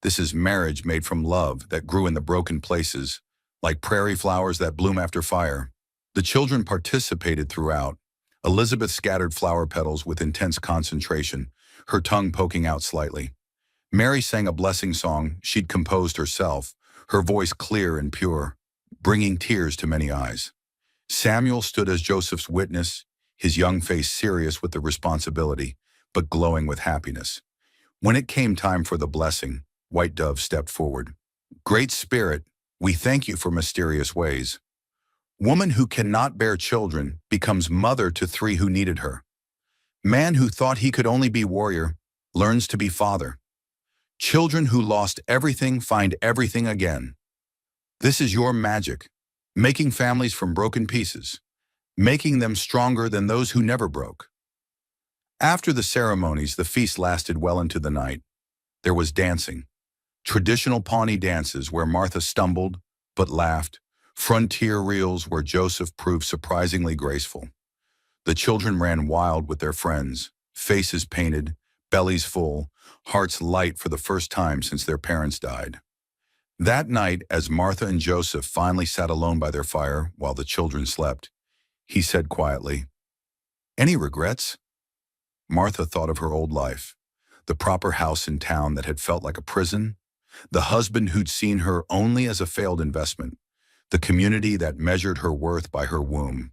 This is marriage made from love that grew in the broken places, like prairie flowers that bloom after fire. The children participated throughout. Elizabeth scattered flower petals with intense concentration, her tongue poking out slightly. Mary sang a blessing song she'd composed herself, her voice clear and pure, bringing tears to many eyes. Samuel stood as Joseph's witness, his young face serious with the responsibility, but glowing with happiness. When it came time for the blessing, White Dove stepped forward. Great Spirit, we thank you for mysterious ways. Woman who cannot bear children becomes mother to 3 who needed her. Man who thought he could only be warrior learns to be father. Children who lost everything find everything again. This is your magic, making families from broken pieces, making them stronger than those who never broke. After the ceremonies, the feast lasted well into the night. There was dancing, traditional Pawnee dances where Martha stumbled but laughed, frontier reels where Joseph proved surprisingly graceful. The children ran wild with their friends, faces painted, bellies full, hearts light for the first time since their parents died. That night, as Martha and Joseph finally sat alone by their fire while the children slept, he said quietly, "Any regrets?" Martha thought of her old life, the proper house in town that had felt like a prison, the husband who'd seen her only as a failed investment, the community that measured her worth by her womb.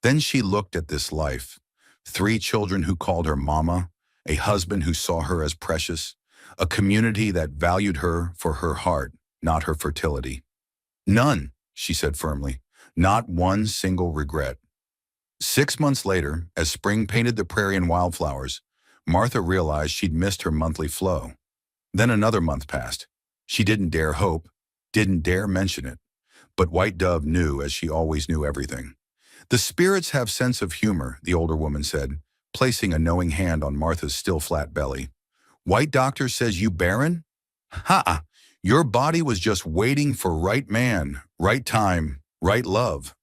Then she looked at this life, 3 children who called her mama, a husband who saw her as precious, a community that valued her for her heart, not her fertility. None, she said firmly, not one single regret. 6 months later, as spring painted the prairie in wildflowers, Martha realized she'd missed her monthly flow. Then another month passed. She didn't dare hope, didn't dare mention it. But White Dove knew, as she always knew, everything. The spirits have sense of humor, the older woman said, placing a knowing hand on Martha's still flat belly. White doctor says you barren? Ha! Your body was just waiting for right man, right time, right love.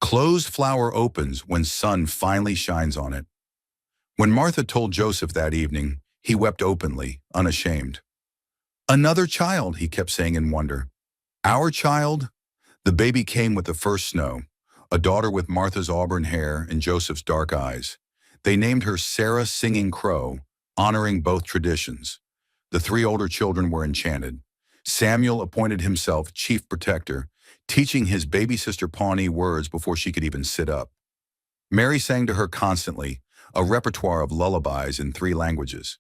Closed flower opens when sun finally shines on it. When Martha told Joseph that evening, he wept openly, unashamed. Another child, he kept saying in wonder. Our child? The baby came with the first snow, a daughter with Martha's auburn hair and Joseph's dark eyes. They named her Sarah Singing Crow, honoring both traditions. The 3 older children were enchanted. Samuel appointed himself chief protector, teaching his baby sister Pawnee words before she could even sit up. Mary sang to her constantly, a repertoire of lullabies in 3 languages.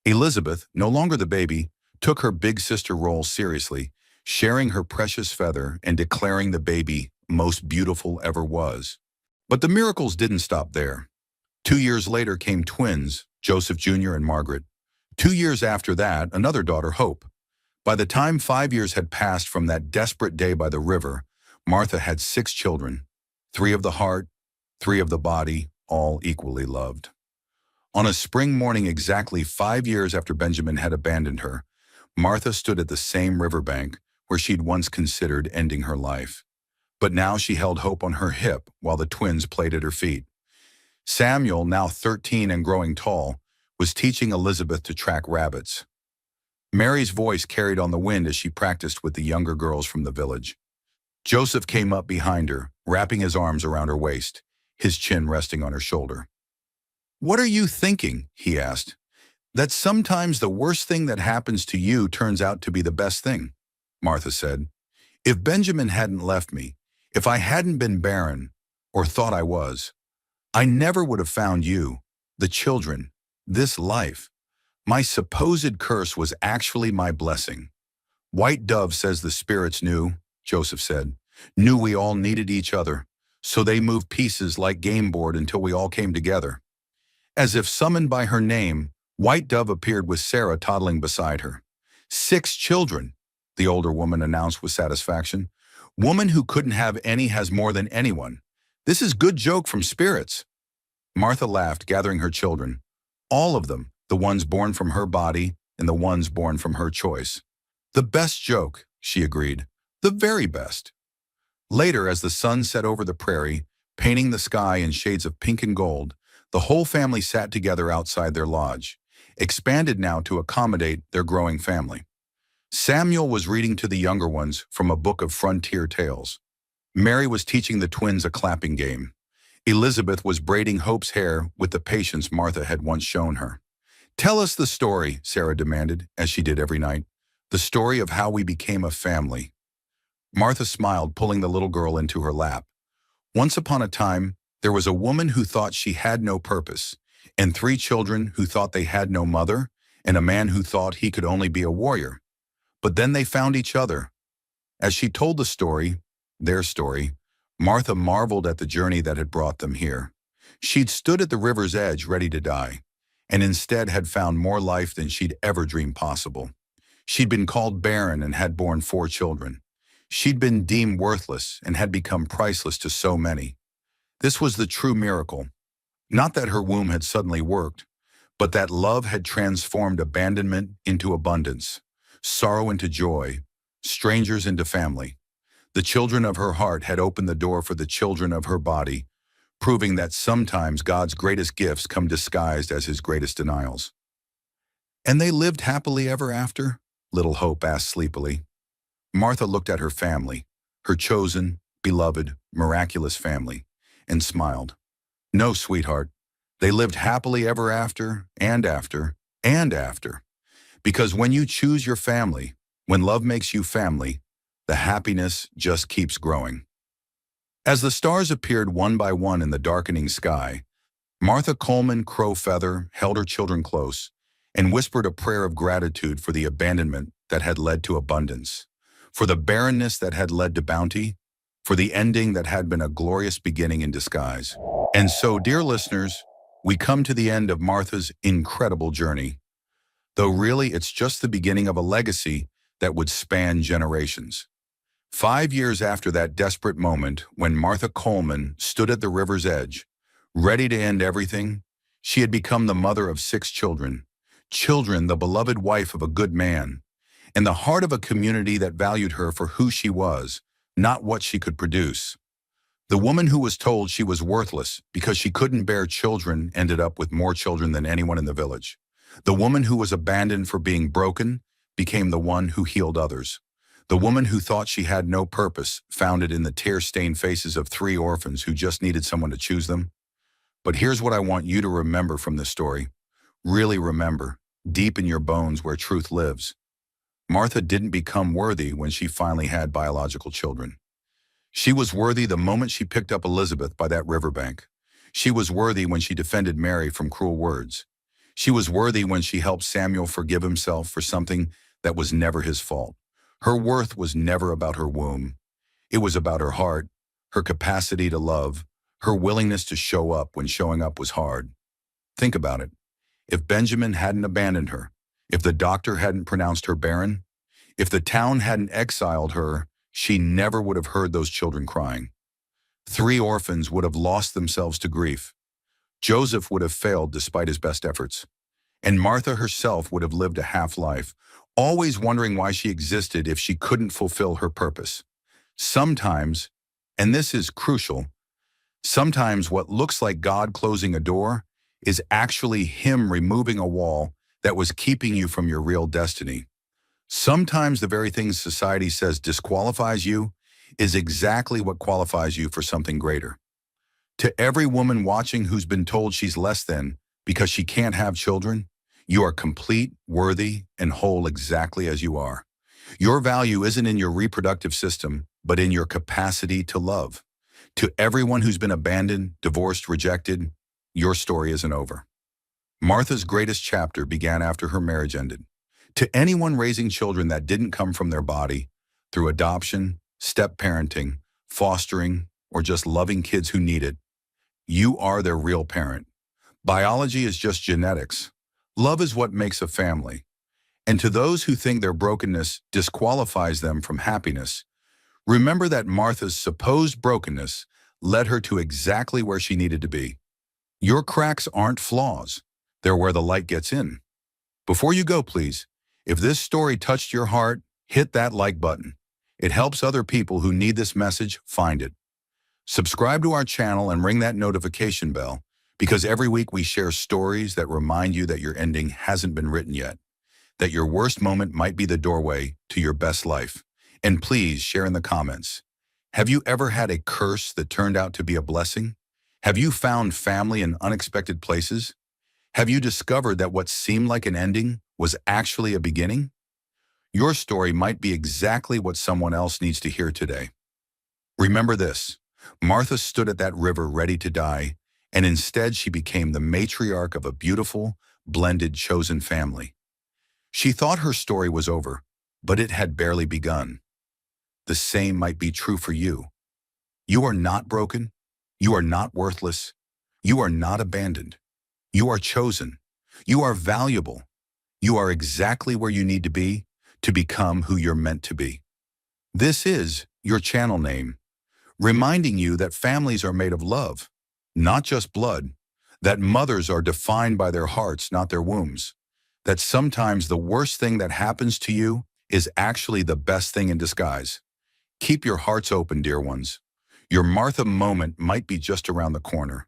Elizabeth, no longer the baby, took her big sister role seriously, sharing her precious feather and declaring the baby most beautiful ever was. But the miracles didn't stop there. 2 years later came twins, Joseph Jr. and Margaret. 2 years after that, another daughter, Hope. By the time 5 years had passed from that desperate day by the river, Martha had 6 children, 3 of the heart, 3 of the body, all equally loved. On a spring morning exactly 5 years after Benjamin had abandoned her, Martha stood at the same riverbank where she'd once considered ending her life. But now she held Hope on her hip while the twins played at her feet. Samuel, now 13 and growing tall, was teaching Elizabeth to track rabbits. Mary's voice carried on the wind as she practiced with the younger girls from the village. Joseph came up behind her, wrapping his arms around her waist, his chin resting on her shoulder. "What are you thinking?" he asked. "That sometimes the worst thing that happens to you turns out to be the best thing," Martha said. "If Benjamin hadn't left me, if I hadn't been barren, or thought I was, I never would have found you, the children, this life. My supposed curse was actually my blessing. White Dove says the spirits knew," Joseph said, "knew we all needed each other, so they moved pieces like game board until we all came together." As if summoned by her name, White Dove appeared with Sarah toddling beside her. 6 children, the older woman announced with satisfaction. "Woman who couldn't have any has more than anyone. This is good joke from spirits." Martha laughed, gathering her children. All of them, the ones born from her body and the ones born from her choice. "The best joke," she agreed. "The very best." Later, as the sun set over the prairie, painting the sky in shades of pink and gold, the whole family sat together outside their lodge, expanded now to accommodate their growing family. Samuel was reading to the younger ones from a book of frontier tales. Mary was teaching the twins a clapping game. Elizabeth was braiding Hope's hair with the patience Martha had once shown her. "Tell us the story," Sarah demanded, as she did every night. "The story of how we became a family." Martha smiled, pulling the little girl into her lap. "Once upon a time, There was a woman who thought she had no purpose, and 3 children who thought they had no mother, and a man who thought he could only be a warrior. But then they found each other. As she told the story, their story, Martha marveled at the journey that had brought them here. She'd stood at the river's edge ready to die, and instead had found more life than she'd ever dreamed possible. She'd been called barren and had borne 4 children. She'd been deemed worthless and had become priceless to so many. This was the true miracle. Not that her womb had suddenly worked, but that love had transformed abandonment into abundance, sorrow into joy, strangers into family. The children of her heart had opened the door for the children of her body, proving that sometimes God's greatest gifts come disguised as his greatest denials. And they lived happily ever after? Little Hope asked sleepily. Martha looked at her family, her chosen, beloved, miraculous family, and smiled. No, sweetheart. They lived happily ever after, and after, and after. Because when you choose your family, when love makes you family, the happiness just keeps growing. As the stars appeared one by one in the darkening sky, Martha Coleman Crowfeather held her children close and whispered a prayer of gratitude for the abandonment that had led to abundance, for the barrenness that had led to bounty, for the ending that had been a glorious beginning in disguise. And so, dear listeners, we come to the end of Martha's incredible journey, though really it's just the beginning of a legacy that would span generations. 5 years after that desperate moment when Martha Coleman stood at the river's edge, ready to end everything, she had become the mother of 6 children, the beloved wife of a good man, and the heart of a community that valued her for who she was, not what she could produce. The woman who was told she was worthless because she couldn't bear children ended up with more children than anyone in the village. The woman who was abandoned for being broken became the one who healed others. The woman who thought she had no purpose found it in the tear-stained faces of 3 orphans who just needed someone to choose them. But here's what I want you to remember from this story. Really remember, deep in your bones where truth lives. Martha didn't become worthy when she finally had biological children. She was worthy the moment she picked up Elizabeth by that riverbank. She was worthy when she defended Mary from cruel words. She was worthy when she helped Samuel forgive himself for something that was never his fault. Her worth was never about her womb. It was about her heart, her capacity to love, her willingness to show up when showing up was hard. Think about it. If Benjamin hadn't abandoned her, if the doctor hadn't pronounced her barren, if the town hadn't exiled her, she never would have heard those children crying. 3 orphans would have lost themselves to grief. Joseph would have failed despite his best efforts. And Martha herself would have lived a half-life, always wondering why she existed if she couldn't fulfill her purpose. Sometimes, and this is crucial, sometimes what looks like God closing a door is actually Him removing a wall that was keeping you from your real destiny. Sometimes the very thing society says disqualifies you is exactly what qualifies you for something greater. To every woman watching who's been told she's less than because she can't have children, you are complete, worthy, and whole exactly as you are. Your value isn't in your reproductive system, but in your capacity to love. To everyone who's been abandoned, divorced, rejected, your story isn't over. Martha's greatest chapter began after her marriage ended. To anyone raising children that didn't come from their body, through adoption, step-parenting, fostering, or just loving kids who need it, you are their real parent. Biology is just genetics. Love is what makes a family. And to those who think their brokenness disqualifies them from happiness, remember that Martha's supposed brokenness led her to exactly where she needed to be. Your cracks aren't flaws. They're where the light gets in. Before you go, please, if this story touched your heart, hit that like button. It helps other people who need this message find it. Subscribe to our channel and ring that notification bell, because every week we share stories that remind you that your ending hasn't been written yet, that your worst moment might be the doorway to your best life. And please share in the comments. Have you ever had a curse that turned out to be a blessing? Have you found family in unexpected places? Have you discovered that what seemed like an ending was actually a beginning? Your story might be exactly what someone else needs to hear today. Remember this, Martha stood at that river ready to die, and instead she became the matriarch of a beautiful, blended, chosen family. She thought her story was over, but it had barely begun. The same might be true for you. You are not broken. You are not worthless. You are not abandoned. You are chosen. You are valuable. You are exactly where you need to become who you're meant to be. This is your channel name, reminding you that families are made of love, not just blood, that mothers are defined by their hearts, not their wombs, that sometimes the worst thing that happens to you is actually the best thing in disguise. Keep your hearts open, dear ones. Your Martha moment might be just around the corner.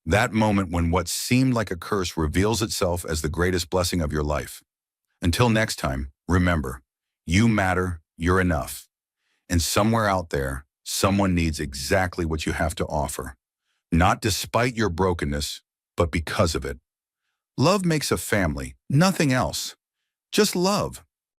That moment when what seemed like a curse reveals itself as the greatest blessing of your life. Until next time, remember, you matter, you're enough. And somewhere out there, someone needs exactly what you have to offer. Not despite your brokenness, but because of it. Love makes a family, nothing else. Just love.